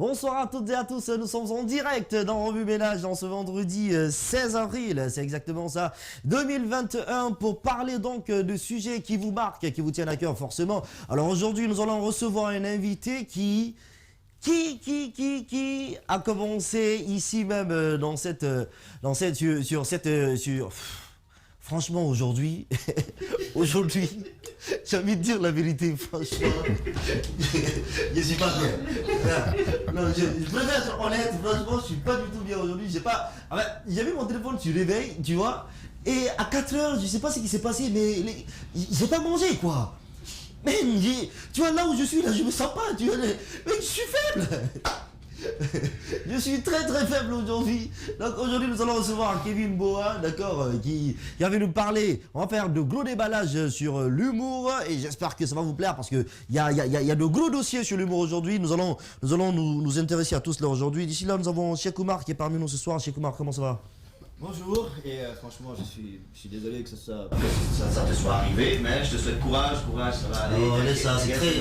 Bonsoir à toutes et à tous, nous sommes en direct dans Revue Ménage en ce vendredi 16 avril, c'est exactement ça, 2021, pour parler donc de sujets qui vous marquent, qui vous tiennent à cœur forcément. Alors aujourd'hui, nous allons recevoir un invité qui a commencé ici même franchement aujourd'hui, j'ai envie de dire la vérité, franchement, je suis pas bien. Non, je préfère être honnête, franchement, je suis pas du tout bien aujourd'hui. J'ai mis mon téléphone sur réveil, tu vois, et à 4 heures, je sais pas ce qui s'est passé, mais j'ai pas mangé, quoi. Mais tu vois, là où je suis, là, je me sens pas, tu vois, mais je suis faible. Je suis très très faible aujourd'hui. Donc aujourd'hui nous allons recevoir Kevin Boa, d'accord, qui va nous parler. On va faire de gros déballages sur l'humour et j'espère que ça va vous plaire parce que il y a de gros dossiers sur l'humour aujourd'hui. Nous allons nous intéresser à tout cela aujourd'hui. D'ici là nous avons Cheikh Oumar qui est parmi nous ce soir. Cheikh Oumar, comment ça va? Bonjour, et franchement je suis désolé que ça te soit arrivé, mais je te souhaite courage, ça va aller. Oh, laisse ça, c'est très...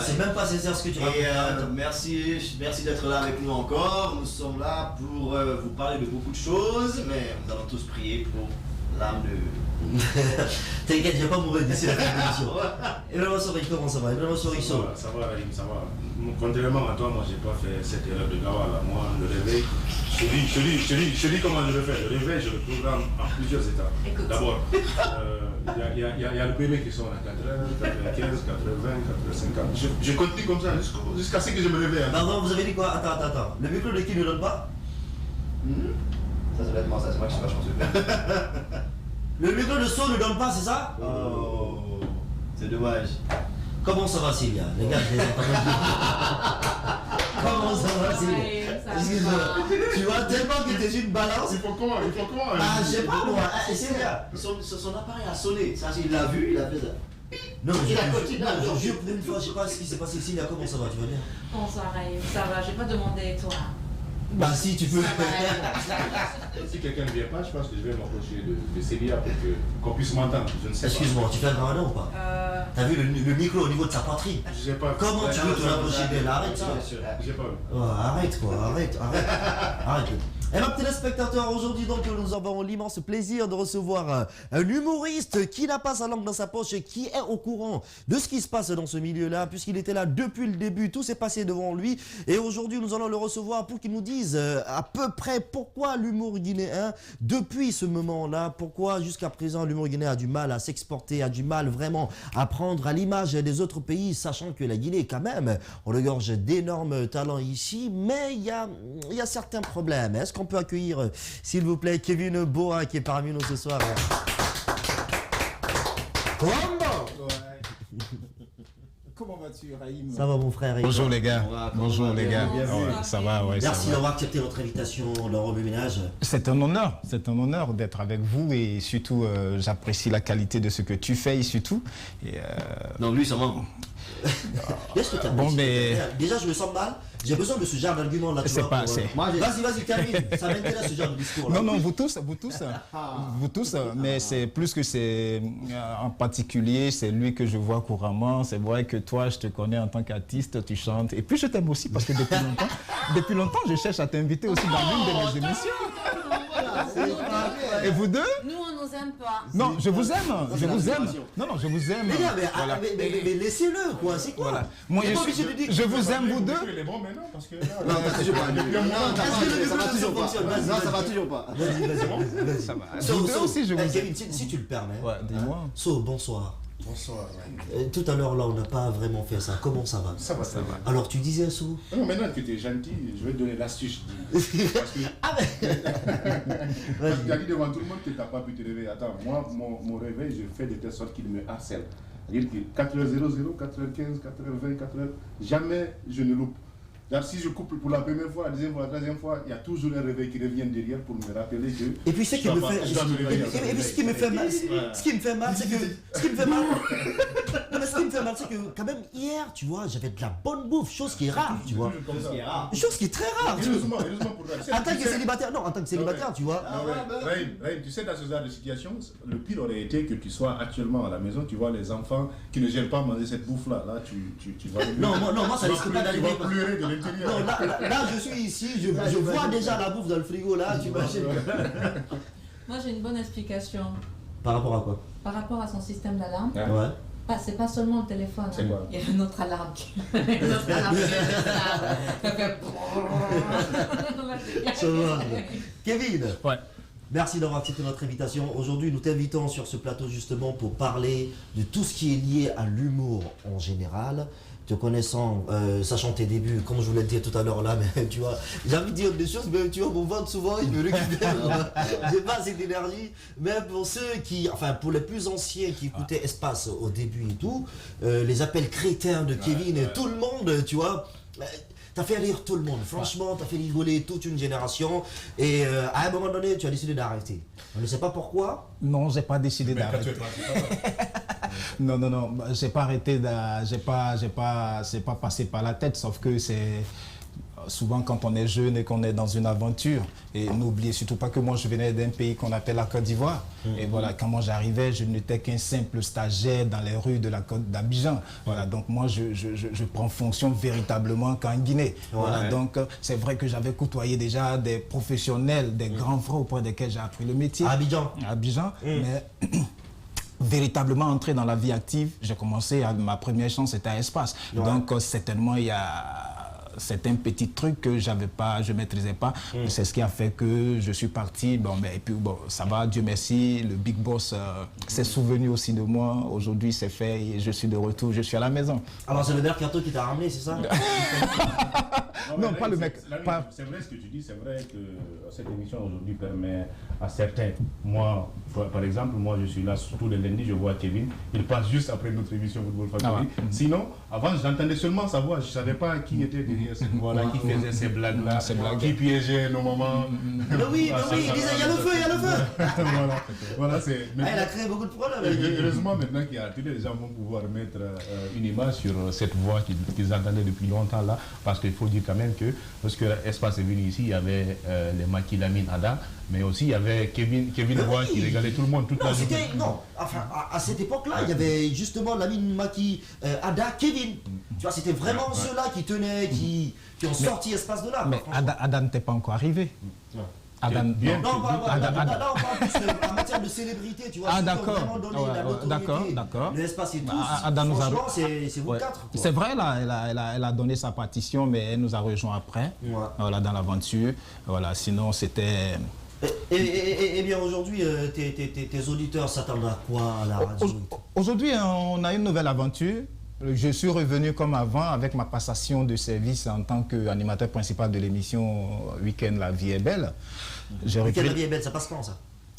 c'est même pas sincère ce que tu racontes. Merci d'être là avec nous encore. Nous sommes là pour vous parler de beaucoup de choses, mais nous allons tous prier pour l'âme de... T'inquiète, je vais pas mourir d'ici la fin de l'émission. Et là, comment ça va? Ça va, Raïm, ça va. Contrairement à toi, moi j'ai pas fait cette erreur de gawa là. Moi, le réveil, je te dis comment je le fais. Le réveil, je le programme en plusieurs étapes. D'abord, il y a le premier qui sonne à 4h, 95, 80, 50. Je continue comme ça jusqu'à ce que je me réveille. Pardon, vous avez dit quoi? Attends. Le micro de qui ne donne pas? Ça doit être moi, c'est moi qui suis pas chanceux. Le micro de son ne donne pas, c'est ça? Oh, c'est dommage. Comment ça va, Sylvia? Les gars, je les entends pas. Comment ça va, Sylvia? Excuse-moi. Tu vois, tellement que t'es une balance. Il faut comment Ah, je sais pas, moi. Sylvia. Son appareil a sonné. Ça, il l'a vu, il a fait ça. Non, mais je jure pour une fois, je sais pas ce qui s'est passé. Sylvia, comment ça va? Tu vas bien? Bonsoir, Raïm. Ça va, j'ai pas demandé toi. Bah si, tu peux. Si quelqu'un ne vient pas, je pense que je vais m'approcher de Célia pour qu'on puisse m'entendre. Je ne sais pas. Excuse-moi, tu fais un ramadan ou pas? T'as vu le micro au niveau de sa poitrine? Je sais pas. Comment tu veux te rapprocher d'elle? Arrête ça. J'ai pas vu. Oh, arrête quoi, arrête. Et ma téléspectateur, aujourd'hui donc nous avons l'immense plaisir de recevoir un humoriste qui n'a pas sa langue dans sa poche et qui est au courant de ce qui se passe dans ce milieu-là, puisqu'il était là depuis le début, tout s'est passé devant lui. Et aujourd'hui nous allons le recevoir pour qu'il nous dise à peu près pourquoi l'humour guinéen, depuis ce moment-là, pourquoi jusqu'à présent l'humour guinéen a du mal à s'exporter, a du mal vraiment à prendre à l'image des autres pays, sachant que la Guinée quand même, on regorge d'énormes talents ici, mais il y a certains problèmes. Est-ce qu'on peut accueillir, s'il vous plaît, Kevin Boa qui est parmi nous ce soir? Comment vas-tu, Raïm? Ça va, mon frère? Bonjour les gars. Bonjour les gars. Ça va, ouais. Merci d'avoir accepté notre invitation dans Revue Ménage. C'est un honneur d'être avec vous et surtout j'apprécie la qualité de ce que tu fais et surtout. Non, lui, ça va. Bon, mais... Déjà, je me sens mal. J'ai besoin de ce genre d'argument là. C'est pas. Vas-y, termine. Ça m'intéresse ce genre de discours là. Non, vous tous, mais c'est plus que c'est en particulier, c'est lui que je vois couramment. C'est vrai que toi, je te connais en tant qu'artiste, tu chantes. Et puis je t'aime aussi parce que depuis longtemps, je cherche à t'inviter aussi dans l'une de mes émissions. Et vous deux? Nous, on nous aime pas. Non, je vous aime. Je vous aime. Non, je vous aime. Les gars, mais laissez-le, quoi. C'est quoi? Voilà. Moi, je vous aime, vous deux. Il est bon maintenant parce que Non, ça va toujours pas. Vas-y. Ça va. Vous deux aussi, je vous aime. Kevin, si tu le permets. Ouais, dis-moi. Bonsoir. bonsoir. Tout à l'heure, là, on n'a pas vraiment fait ça. Comment ça va? Ça va. Alors, tu disais, So? Non, maintenant que tu es gentil, je vais te donner l'astuce. Parce que tu as dit devant tout le monde que tu n'as pas pu te réveiller. Attends, moi, mon réveil, je fais de telle sorte qu'il me harcèle. C'est-à-dire que 4h00, 4h15, 4h20, 4h, jamais je ne loupe. Si je coupe pour la première fois, la deuxième fois, la troisième fois, il y a toujours un réveil qui revient derrière pour me rappeler que. Et puis ce qui me fait, ce qui me fait mal, c'est que quand même hier, tu vois, j'avais de la bonne bouffe, chose qui est rare, tu vois. Chose qui est très rare. Heureusement pour toi. En tant que célibataire, tu vois. Raïm, tu sais, dans ce genre de situation, le pire aurait été que tu sois actuellement à la maison, tu vois les enfants qui ne gênent pas manger cette bouffe-là. Là, tu vas. Non, moi ça risque pas d'arriver. Tu vas pleurer de Non, là, je suis ici, je vois déjà la bouffe dans le frigo, là, tu imagines. Moi, j'ai une bonne explication. Par rapport à quoi? Par rapport à son système d'alarme. Ouais. C'est pas seulement le téléphone. C'est quoi? Il y a une autre alarme. Une autre alarme. Ça fait... Ça va. Kevin, Ouais. merci d'avoir accepté notre invitation. Aujourd'hui, nous t'invitons sur ce plateau justement pour parler de tout ce qui est lié à l'humour en général. Te connaissant, sachant tes débuts, comme je vous l'ai dit tout à l'heure là, mais tu vois, j'ai envie de dire des choses, mais tu vois, mon ventre souvent, il me récupère. J'ai pas assez d'énergie. Mais pour ceux qui, enfin, pour les plus anciens qui écoutaient Espace au début et tout, les appels crétins de Kevin et tout le monde, tu vois. T'as fait rire tout le monde, franchement, t'as fait rigoler toute une génération et à un moment donné, tu as décidé d'arrêter. On ne sait pas pourquoi. Non, j'ai pas décidé d'arrêter. Non, j'ai pas arrêté, c'est pas passé par la tête, sauf que c'est souvent quand on est jeune et qu'on est dans une aventure. Et n'oubliez surtout pas que moi je venais d'un pays qu'on appelle la Côte d'Ivoire. Et voilà, quand moi j'arrivais, je n'étais qu'un simple stagiaire dans les rues de la Côte d'Abidjan. Voilà, donc moi je prends fonction véritablement qu'en Guinée. Voilà, donc c'est vrai que j'avais côtoyé déjà des professionnels, des grands frères auprès desquels j'ai appris le métier. À Abidjan. À Abidjan, mais véritablement entrer dans la vie active, j'ai commencé, ma première chance c'était à Espace. Donc certainement il y a certains petits trucs que je maîtrisais pas. C'est ce qui a fait que je suis parti. Bon, mais et puis bon, ça va, Dieu merci. Le Big Boss s'est souvenu aussi de moi. Aujourd'hui, c'est fait et je suis de retour. Je suis à la maison. Alors c'est le Mercato qui t'a ramené, c'est ça? Non, pas le mec. C'est vrai ce que tu dis. C'est vrai que cette émission aujourd'hui permet à certains. Moi, par exemple, moi je suis là tous les lundis. Je vois Kevin. Il passe juste après notre émission Football Factory. Sinon, avant, j'entendais seulement sa voix. Je savais pas qui était derrière cette voix-là, qui faisait ces blagues-là, qui piégeait nos mamans. Mais oui, il disait il y a le feu, il y a le feu. Voilà, c'est. Elle a créé beaucoup de problèmes. Heureusement, maintenant qu'il y a tous les gens vont pouvoir mettre une image sur cette voix qu'ils entendaient depuis longtemps là, parce qu'il faut dire quand même que lorsque Espace est venu ici, il y avait les Maki Lamine Ada, mais aussi il y avait Kevin Voix qui régalait tout le monde toute la journée. Non, enfin, à cette époque-là, il y avait justement Lamine Maki, Ada, Kevin. Tu vois, c'était vraiment ceux-là qui tenaient, qui ont sorti Espace de là. Mais Ada n'était pas encore arrivé. Adam, non, on parle plus en matière de célébrité, tu vois. Ah, d'accord. D'accord. Le Espace et tout. Franchement, c'est vous quatre. C'est vrai, elle a donné sa partition, mais elle nous a rejoint après, voilà, dans l'aventure. Voilà, sinon, c'était... Et bien aujourd'hui, tes auditeurs s'attendent à quoi à la radio? Aujourd'hui, on a une nouvelle aventure. Je suis revenu comme avant avec ma passation de service en tant qu'animateur principal de l'émission Week-end La Vie est Belle. Week-end La Vie est Belle, ça passe quand ça?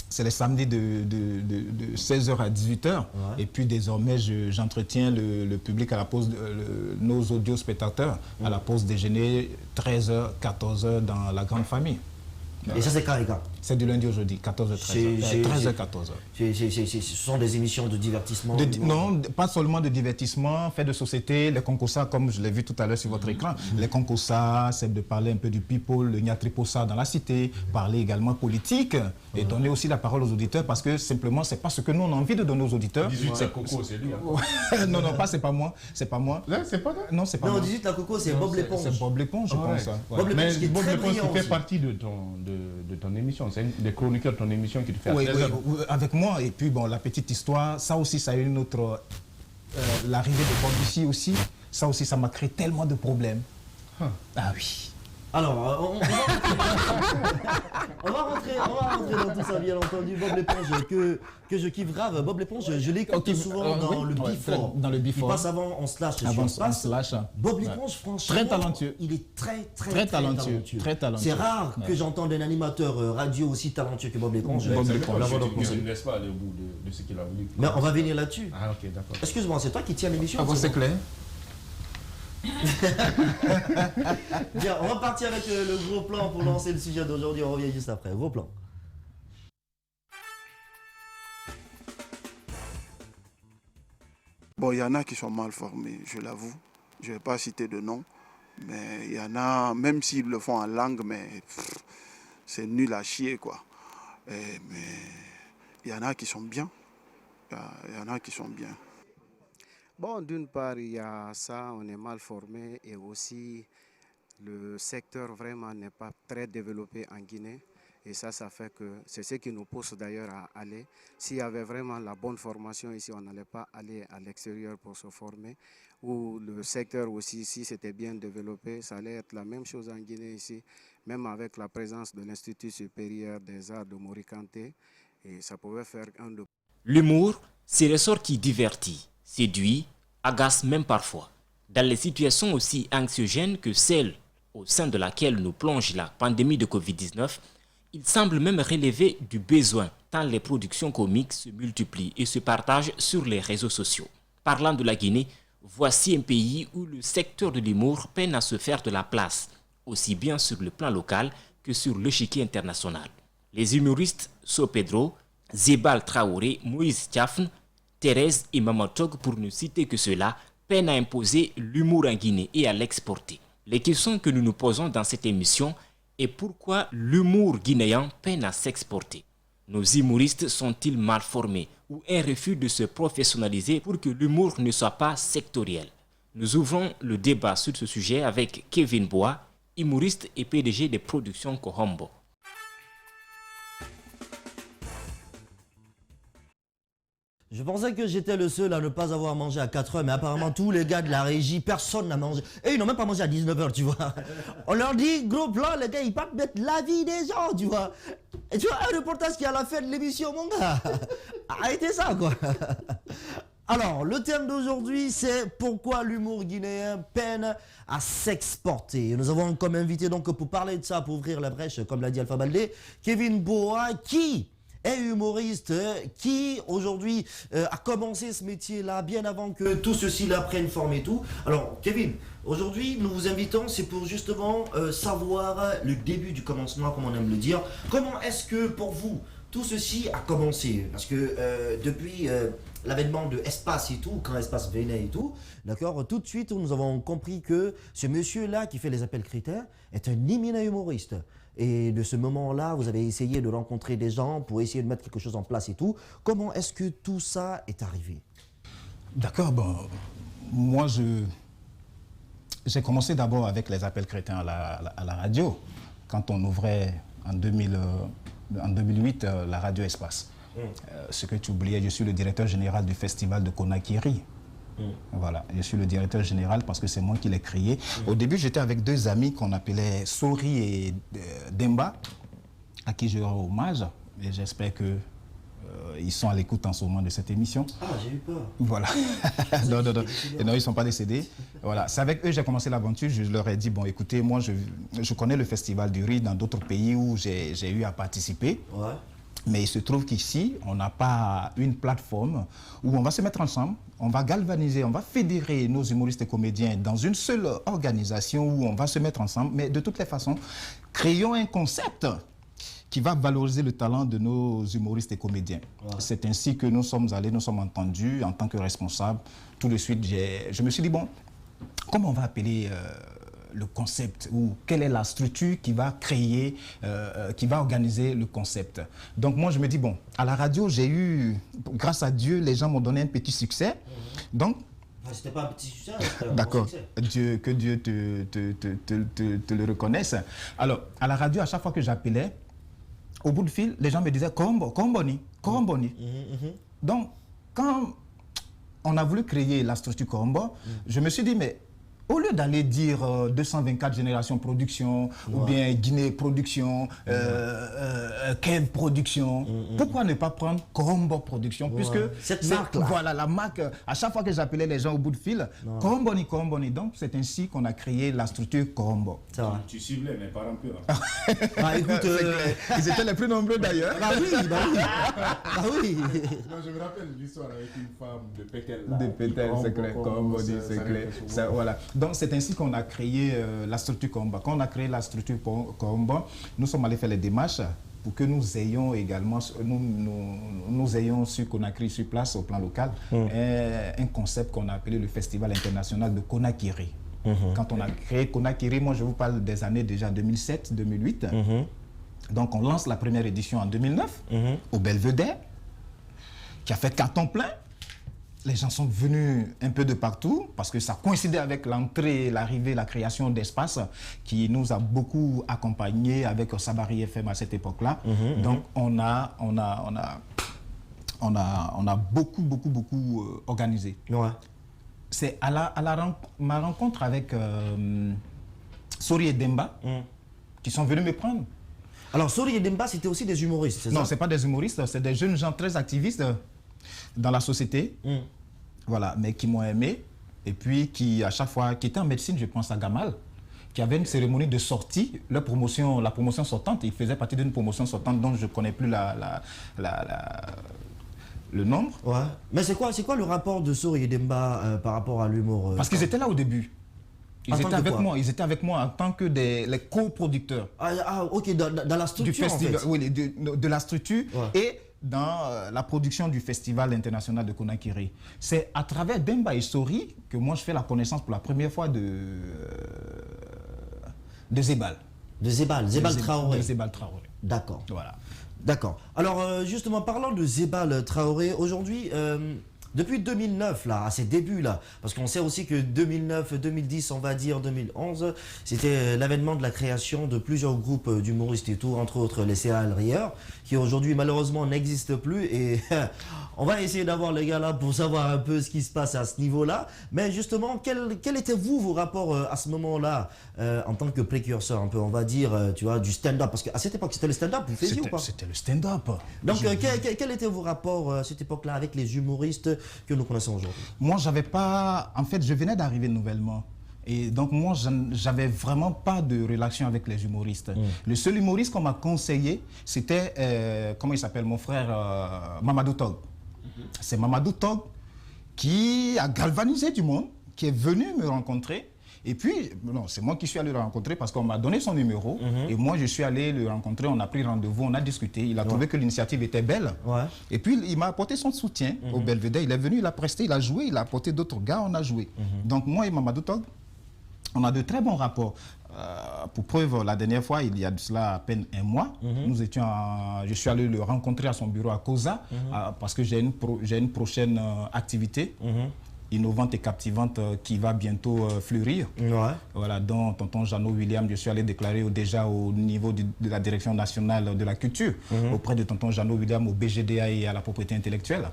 C'est les samedis de 16h à 18h. Et puis désormais, j'entretiens le public à la pause, nos audio-spectateurs, à la pause déjeuner, 13h, 14h dans la grande famille. Et ça, c'est quand et quand? C'est du lundi au jeudi, 14h, 13h, 14h. Ce sont des émissions de divertissement? Non, pas seulement de divertissement, fait de société, les concours, comme je l'ai vu tout à l'heure sur votre écran. Les concours, c'est de parler un peu du people, le Nyatriposa dans la cité, parler également politique et donner aussi la parole aux auditeurs parce que simplement, c'est pas ce que nous on a envie de donner aux auditeurs. 18, c'est Coco, c'est lui. Non, c'est pas moi. C'est pas moi. C'est pas toi? Non, c'est pas moi. 18, la Coco, c'est Bob l'éponge. C'est Bob l'éponge, je pense. Mais Bob l'éponge qui fait partie de ton émission. C'est des chroniqueurs de ton émission qui te fait avec moi. Et puis, bon, la petite histoire, ça aussi, ça a eu une autre... L'arrivée de Bob ici aussi, ça aussi, ça m'a créé tellement de problèmes. Ah oui. Alors, on va rentrer dans tout ça, bien entendu. Bob l'éponge, que je kiffe grave. Bob l'éponge, je l'écoute souvent dans le Before. Dans le Before. Il passe avant en slash. Bob l'éponge, franchement, très talentueux. Il est très talentueux. C'est rare que j'entende un animateur radio aussi talentueux que Bob l'éponge. Je ne laisse pas aller au bout de ce qu'il a voulu. Mais on va venir là-dessus. Ah, ok, d'accord. Excuse-moi, c'est toi qui tiens l'émission? C'est clair. Bien, on va partir avec le gros plan pour lancer le sujet d'aujourd'hui. On revient juste après. Gros plan. Bon, il y en a qui sont mal formés, je l'avoue. Je ne vais pas citer de nom, mais il y en a, même s'ils le font en langue, mais c'est nul à chier, quoi. Mais il y en a qui sont bien. Il y en a qui sont bien. Bon, d'une part, il y a ça, on est mal formé, et aussi le secteur vraiment n'est pas très développé en Guinée. Et ça fait que c'est ce qui nous pousse d'ailleurs à aller. S'il y avait vraiment la bonne formation ici, on n'allait pas aller à l'extérieur pour se former. Ou le secteur aussi, si c'était bien développé, ça allait être la même chose en Guinée ici, même avec la présence de l'Institut supérieur des arts de Morikanté. Et ça pouvait faire un de... L'humour, c'est ressort qui divertit, séduit, agace même parfois. Dans les situations aussi anxiogènes que celle au sein de laquelle nous plonge la pandémie de Covid-19, il semble même relever du besoin, tant les productions comiques se multiplient et se partagent sur les réseaux sociaux. Parlant de la Guinée, voici un pays où le secteur de l'humour peine à se faire de la place, aussi bien sur le plan local que sur l'échiquier international. Les humoristes So Pedro, Zébal Traoré, Moïse Tchafn, Thérèse et Mamatog, pour ne citer que cela, peinent à imposer l'humour en Guinée et à l'exporter. Les questions que nous nous posons dans cette émission est pourquoi l'humour guinéen peine à s'exporter. Nos humoristes sont-ils mal formés ou un refus de se professionnaliser pour que l'humour ne soit pas sectoriel? Nous ouvrons le débat sur ce sujet avec Kevin Bois, humoriste et PDG des productions Kohombo. Je pensais que j'étais le seul à ne pas avoir mangé à 4 heures, mais apparemment tous les gars de la régie, personne n'a mangé. Et ils n'ont même pas mangé à 19 heures, tu vois. On leur dit, gros plan, les gars, ils partent mettre la vie des gens, tu vois. Et tu vois, un reportage qui est à la fin de l'émission, mon gars. Arrêtez ça, quoi. Alors, le thème d'aujourd'hui, c'est pourquoi l'humour guinéen peine à s'exporter. Nous avons comme invité, donc, pour parler de ça, pour ouvrir la brèche, comme l'a dit Alpha Baldé, Kevin Boa, qui est humoriste, qui aujourd'hui a commencé ce métier-là bien avant que tout ceci-là prenne forme et tout. Alors, Kevin, aujourd'hui, nous vous invitons, c'est pour justement savoir le début du commencement, comme on aime le dire. Comment est-ce que, pour vous, tout ceci a commencé? Parce que depuis l'avènement de Espace et tout, quand Espace venait et tout, d'accord, tout de suite, nous avons compris que ce monsieur-là qui fait les appels critères est un éminent humoriste. Et de ce moment-là, vous avez essayé de rencontrer des gens pour essayer de mettre quelque chose en place et tout. Comment est-ce que tout ça est arrivé? D'accord, bon, moi j'ai commencé d'abord avec les appels crétins à la radio, quand on ouvrait en 2008 la radio Espace. Ce que tu oubliais, je suis le directeur général du festival de Conakry. Voilà, je suis le directeur général parce que c'est moi qui l'ai créé. Au début, j'étais avec deux amis qu'on appelait Sori et Demba, à qui je rends hommage. Et j'espère qu'ils sont à l'écoute en ce moment de cette émission. Ah, j'ai eu peur. Voilà. Non, ils ne sont pas décédés. Voilà. C'est avec eux que j'ai commencé l'aventure. Je leur ai dit, bon, écoutez, moi, je connais le Festival du Riz dans d'autres pays où j'ai eu à participer. Ouais. Mais il se trouve qu'ici, on n'a pas une plateforme où on va se mettre ensemble, on va galvaniser, on va fédérer nos humoristes et comédiens dans une seule organisation où on va se mettre ensemble. Mais de toutes les façons, créons un concept qui va valoriser le talent de nos humoristes et comédiens. Ouais. C'est ainsi que nous sommes allés, nous sommes entendus en tant que responsables. Tout de suite, je me suis dit, bon, comment on va appeler le concept, ou quelle est la structure qui va créer, qui va organiser le concept. Donc moi je me dis, bon, à la radio j'ai eu, grâce à Dieu, les gens m'ont donné un petit succès. Donc c'était pas un petit succès, d'accord, que Dieu te le reconnaisse. Alors à la radio, à chaque fois que j'appelais, au bout de fil, les gens me disaient Komboni. Donc quand on a voulu créer la structure Kombo, je me suis dit, mais au lieu d'aller dire 224 Génération Production, ou bien Guinée Production, Kev Production, pourquoi ne pas prendre Kombo Production, puisque cette marque-là, voilà la marque, à chaque fois que j'appelais les gens au bout de fil, Komboni. Donc c'est ainsi qu'on a créé la structure Kombo. Tu ciblais, mais pas un peu. Ah, écoute, ils étaient les plus nombreux d'ailleurs. Bah oui. Non, je me rappelle l'histoire avec une femme de Pétel. De Pétel, c'est clair, Komboni, c'est clair. Voilà. Donc c'est ainsi qu'on a créé la structure Kombo. Quand on a créé la structure Kombo, nous sommes allés faire les démarches pour que nous ayons également, nous ayons sur Conakry, sur place, au plan local, un concept qu'on a appelé le Festival international de Conakry. Quand on a créé Conakry, moi je vous parle des années déjà 2007, 2008. Donc on lance la première édition en 2009 au Belvedere, qui a fait carton plein. les gens sont venus un peu de partout parce que ça coïncidait avec l'entrée, l'arrivée, la création d'Espace qui nous a beaucoup accompagnés avec Sabari FM à cette époque-là. Donc on a beaucoup organisé. Ouais. C'est ma rencontre avec Sori et Demba qui sont venus me prendre. Alors, Sori et Demba, c'était aussi des humoristes, c'est ça? Non, ce n'est pas des humoristes, c'est des jeunes gens très activistes dans la société, voilà, mais qui m'ont aimé, et puis qui, à chaque fois, qui étaient en médecine, je pense à Gamal, qui avait une cérémonie de sortie, la promotion sortante, il faisait partie d'une promotion sortante dont je ne connais plus le nombre. Ouais. Mais c'est quoi le rapport de Sori et Demba par rapport à l'humour Parce qu'ils étaient là au début. Ils étaient avec moi en tant que les coproducteurs. Ok, dans la structure, du festival, en fait. Oui, de la structure et dans la production du Festival international de Conakry. C'est à travers Demba et Sori que moi je fais la connaissance pour la première fois de Zébal. De Zébal Traoré. De Zébal Traoré. D'accord. Voilà. D'accord. Alors, justement, parlant de Zébal Traoré, aujourd'hui, depuis 2009, là, à ses débuts, là, parce qu'on sait aussi que 2009, 2010, on va dire 2011, c'était l'avènement de la création de plusieurs groupes d'humoristes et tout, entre autres les Céréales Rieurs, qui aujourd'hui, malheureusement, n'existent plus. Et on va essayer d'avoir les gars là pour savoir un peu ce qui se passe à ce niveau-là. Mais justement, quel était vos rapports à ce moment-là, en tant que précurseur, un peu, on va dire, tu vois, du stand-up? Parce qu'à cette époque, c'était le stand-up, vous faisiez ou pas? C'était le stand-up. Donc, quel était vos rapports à cette époque-là avec les humoristes que nous connaissons aujourd'hui? Moi, j'avais pas... En fait, je venais d'arriver nouvellement. Et donc, moi, j'avais vraiment pas de relation avec les humoristes. Le seul humoriste qu'on m'a conseillé, c'était, comment il s'appelle, mon frère Mamadou Tog. C'est Mamadou Tog qui a galvanisé du monde, qui est venu me rencontrer. Et puis, non, c'est moi qui suis allé le rencontrer parce qu'on m'a donné son numéro. Et moi, je suis allé le rencontrer, on a pris rendez-vous, on a discuté. Il a trouvé que l'initiative était belle. Et puis, il m'a apporté son soutien au Belvédère. Il est venu, il a presté, il a joué, il a apporté d'autres gars, on a joué. Donc, moi et Mamadou Tog, on a de très bons rapports. Pour preuve, la dernière fois, il y a de cela à peine un mois, je suis allé le rencontrer à son bureau à Koza parce que j'ai une prochaine activité innovante et captivante qui va bientôt fleurir. Voilà, dont tonton Jeannot William, je suis allé déclarer déjà au niveau de la Direction nationale de la culture, auprès de tonton Jeannot William au BGDA et à la propriété intellectuelle.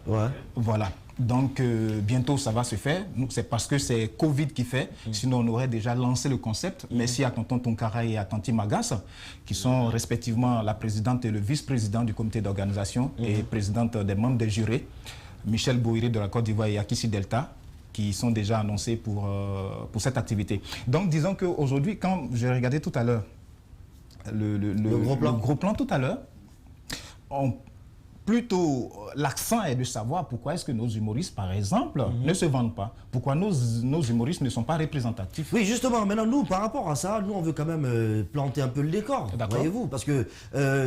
Voilà. Donc, bientôt, ça va se faire. C'est parce que c'est Covid qui fait. Sinon, on aurait déjà lancé le concept. Merci à tonton Tonkara et à tanti Magas, qui sont respectivement la présidente et le vice-président du comité d'organisation et présidente des membres des jurés. Michel Boiré de la Côte d'Ivoire et Akissi Delta, qui sont déjà annoncés pour cette activité. Donc, disons qu'aujourd'hui, quand j'ai regardé tout à l'heure le gros plan tout à l'heure, plutôt l'accent est de savoir pourquoi est-ce que nos humoristes, par exemple, ne se vendent pas. Pourquoi nos humoristes ne sont pas représentatifs. Oui, justement, maintenant, nous, par rapport à ça, nous, on veut quand même planter un peu le décor, voyez-vous. Parce que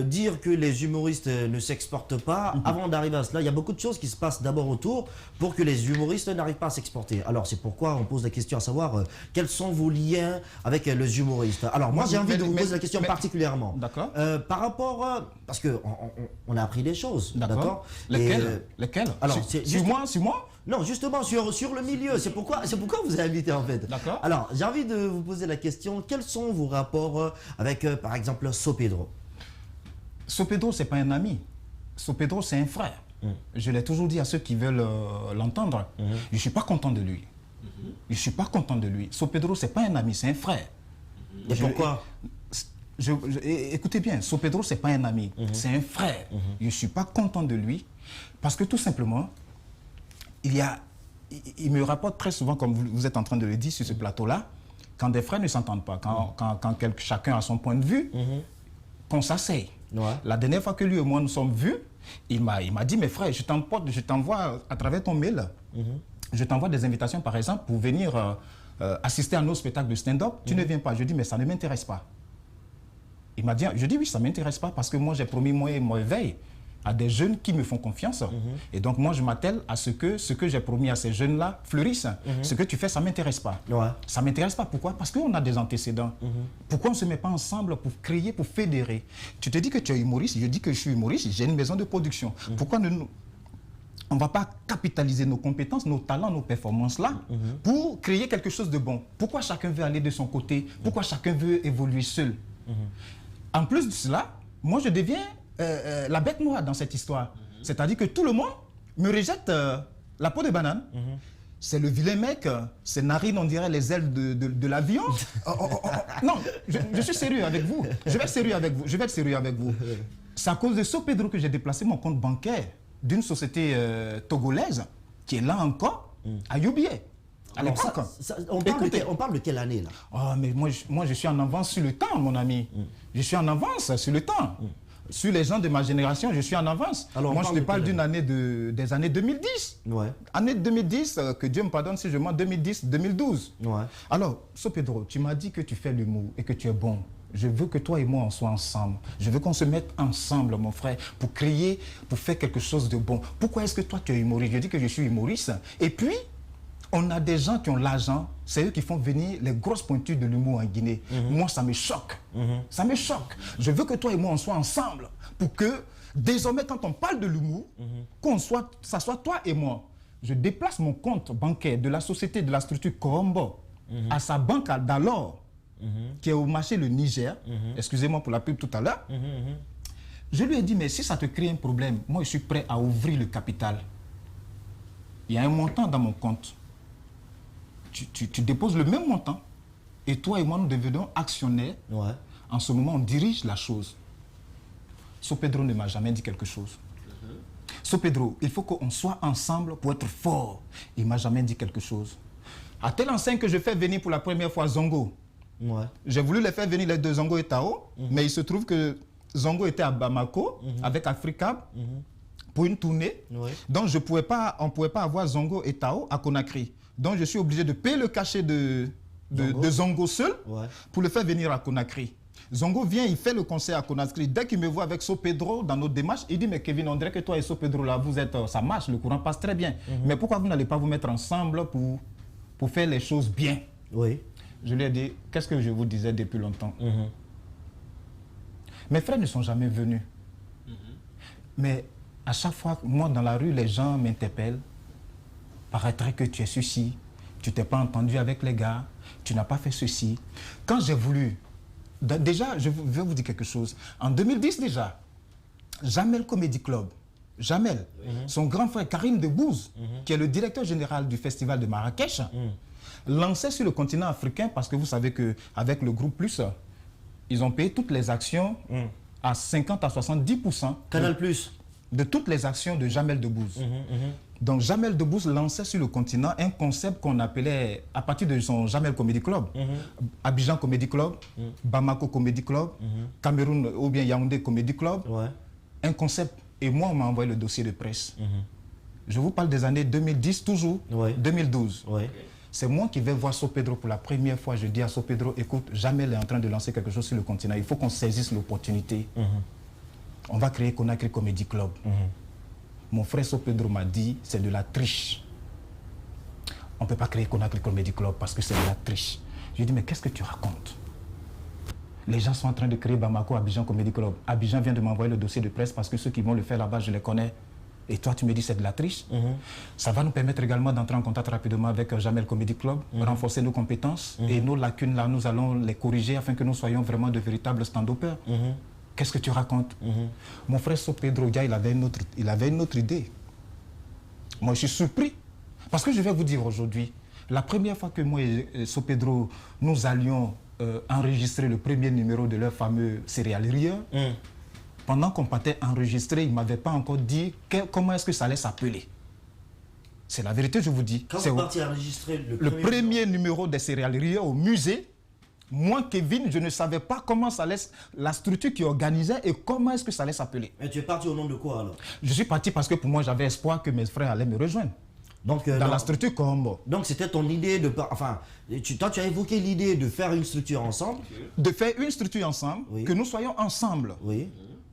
dire que les humoristes ne s'exportent pas, avant d'arriver à cela, il y a beaucoup de choses qui se passent d'abord autour pour que les humoristes n'arrivent pas à s'exporter. Alors, c'est pourquoi on pose la question à savoir quels sont vos liens avec les humoristes. Alors, moi, j'ai envie de vous poser la question particulièrement. D'accord. Par rapport... parce qu'on a appris des choses. D'accord. Lesquels? Alors, sur moi? Non, justement, sur le milieu. C'est pourquoi vous avez invité, en fait. D'accord. Alors, j'ai envie de vous poser la question. Quels sont vos rapports avec, par exemple, Sopedro? Sopedro, ce n'est pas un ami. Sopedro, c'est un frère. Je l'ai toujours dit à ceux qui veulent l'entendre. Je ne suis pas content de lui. Je ne suis pas content de lui. Sopedro, ce n'est pas un ami, c'est un frère. Et pourquoi? Écoutez bien, Sopedro, ce n'est pas un ami, c'est un frère. Je ne suis pas content de lui parce que tout simplement, il me rapporte très souvent, comme vous êtes en train de le dire sur ce plateau-là, quand des frères ne s'entendent pas, quand chacun a son point de vue, qu'on s'asseye. La dernière fois que lui et moi nous sommes vus, il m'a dit, mes frères, je t'envoie à travers ton mail, je t'envoie des invitations par exemple pour venir assister à nos spectacles de stand-up, tu ne viens pas. Je dis, mais ça ne m'intéresse pas. Il m'a dit, je dis oui, ça ne m'intéresse pas parce que moi j'ai promis moi et mon éveil à des jeunes qui me font confiance. Et donc moi je m'attelle à ce que j'ai promis à ces jeunes-là fleurisse. Ce que tu fais, ça ne m'intéresse pas. Ça ne m'intéresse pas. Pourquoi? Parce qu'on a des antécédents. Pourquoi on ne se met pas ensemble pour créer, pour fédérer? Tu te dis que tu es humoriste, je dis que je suis humoriste, j'ai une maison de production. Pourquoi on ne va pas capitaliser nos compétences, nos talents, nos performances-là pour créer quelque chose de bon. Pourquoi chacun veut aller de son côté? Pourquoi chacun veut évoluer seul? En plus de cela, moi, je deviens la bête noire dans cette histoire. C'est-à-dire que tout le monde me rejette la peau de banane. C'est le vilain mec, ses narines, on dirait les ailes de l'avion. Non, je suis sérieux avec vous. Je vais être sérieux avec vous. C'est à cause de SoPedro que j'ai déplacé mon compte bancaire d'une société togolaise qui est là encore, à UBA. À l'époque. On parle de quelle année là? Oh, mais moi, je suis en avance sur le temps, mon ami. Je suis en avance sur le temps. Sur les gens de ma génération, je suis en avance. Alors, moi, je te parle d'une année des années 2010. Ouais. Année 2010, que Dieu me pardonne si je mens, 2010-2012. Ouais. Alors, SoPedro, tu m'as dit que tu fais l'humour et que tu es bon. Je veux que toi et moi, on soit ensemble. Je veux qu'on se mette ensemble, mon frère, pour créer, pour faire quelque chose de bon. Pourquoi est-ce que toi, tu es humoriste? Je dis que je suis humoriste. Et puis, on a des gens qui ont l'argent, c'est eux qui font venir les grosses pointures de l'humour en Guinée. Moi, ça me choque. Ça me choque. Je veux que toi et moi, on soit ensemble pour que, désormais, quand on parle de l'humour, ça soit toi et moi. Je déplace mon compte bancaire de la société, de la structure Corombo à sa banque d'alors, qui est au marché le Niger. Excusez-moi pour la pub tout à l'heure. Je lui ai dit, mais si ça te crée un problème, moi, je suis prêt à ouvrir le capital. Il y a un montant dans mon compte. Tu déposes le même montant et toi et moi, nous devenons actionnaires. Ouais. En ce moment, on dirige la chose. SoPedro ne m'a jamais dit quelque chose. SoPedro, il faut qu'on soit ensemble pour être fort. Il ne m'a jamais dit quelque chose. À telle enseigne que je fais venir pour la première fois Zongo. Ouais. J'ai voulu les faire venir les deux, Zongo et Tao, mais il se trouve que Zongo était à Bamako avec Africab pour une tournée. Ouais. Donc, on ne pouvait pas avoir Zongo et Tao à Conakry. Donc, je suis obligé de payer le cachet de Zongo seul pour le faire venir à Conakry. Zongo vient, il fait le concert à Conakry. Dès qu'il me voit avec SoPedro dans notre démarche, il dit, mais Kevin, on dirait que toi et SoPedro, là, vous êtes, ça marche, le courant passe très bien. Mais pourquoi vous n'allez pas vous mettre ensemble pour faire les choses bien? Oui. Je lui ai dit, qu'est-ce que je vous disais depuis longtemps? Mes frères ne sont jamais venus. Mais à chaque fois, moi, dans la rue, les gens m'interpellent. Paraîtrait que tu es ceci, tu t'es pas entendu avec les gars, tu n'as pas fait ceci. Quand j'ai voulu, déjà, je vais vous dire quelque chose. En 2010 déjà, Jamel Comedy Club, Jamel, son grand frère Karim Debouze, qui est le directeur général du festival de Marrakech, lançait sur le continent africain, parce que vous savez qu'avec le groupe Plus, ils ont payé toutes les actions à 50 à 70%. Canal Plus. De toutes les actions de Jamel Debouze. Donc Jamel Debouze lançait sur le continent un concept qu'on appelait, à partir de son Jamel Comedy Club, Abidjan Comedy Club, Bamako Comedy Club, Cameroun ou bien Yaoundé Comedy Club, un concept. Et moi, on m'a envoyé le dossier de presse. Je vous parle des années 2010 toujours, 2012. C'est moi qui vais voir SoPedro pour la première fois. Je dis à SoPedro, écoute, Jamel est en train de lancer quelque chose sur le continent. Il faut qu'on saisisse l'opportunité. On va créer Conakry Comedy Club. Mon frère SoPedro m'a dit, c'est de la triche. On ne peut pas créer Conakry Comedy Club parce que c'est de la triche. Je lui ai dit, mais qu'est-ce que tu racontes? Les gens sont en train de créer Bamako Abidjan Comedy Club. Abidjan vient de m'envoyer le dossier de presse parce que ceux qui vont le faire là-bas, je les connais. Et toi, tu me dis c'est de la triche. Ça va nous permettre également d'entrer en contact rapidement avec Jamel Comedy Club, renforcer nos compétences et nos lacunes là, nous allons les corriger afin que nous soyons vraiment de véritables stand-uppers. Qu'est-ce que tu racontes? Mon frère SoPedro, il avait une autre idée. Moi, je suis surpris. Parce que je vais vous dire aujourd'hui, la première fois que moi et SoPedro, nous allions enregistrer le premier numéro de leur fameux Serial Rire, pendant qu'on partait enregistrer, il ne m'avait pas encore dit comment est-ce que ça allait s'appeler. C'est la vérité, je vous dis. Quand vous partiez enregistrer le premier numéro des Serial Rire au musée, moi, Kevin, je ne savais pas comment ça allait, la structure qui organisait et comment est-ce que ça allait s'appeler. Mais tu es parti au nom de quoi alors? Je suis parti parce que pour moi, j'avais espoir que mes frères allaient me rejoindre. Donc, dans la structure Corombo. Donc c'était ton idée de... Enfin, toi tu as évoqué l'idée de faire une structure ensemble. De faire une structure ensemble, que nous soyons ensemble.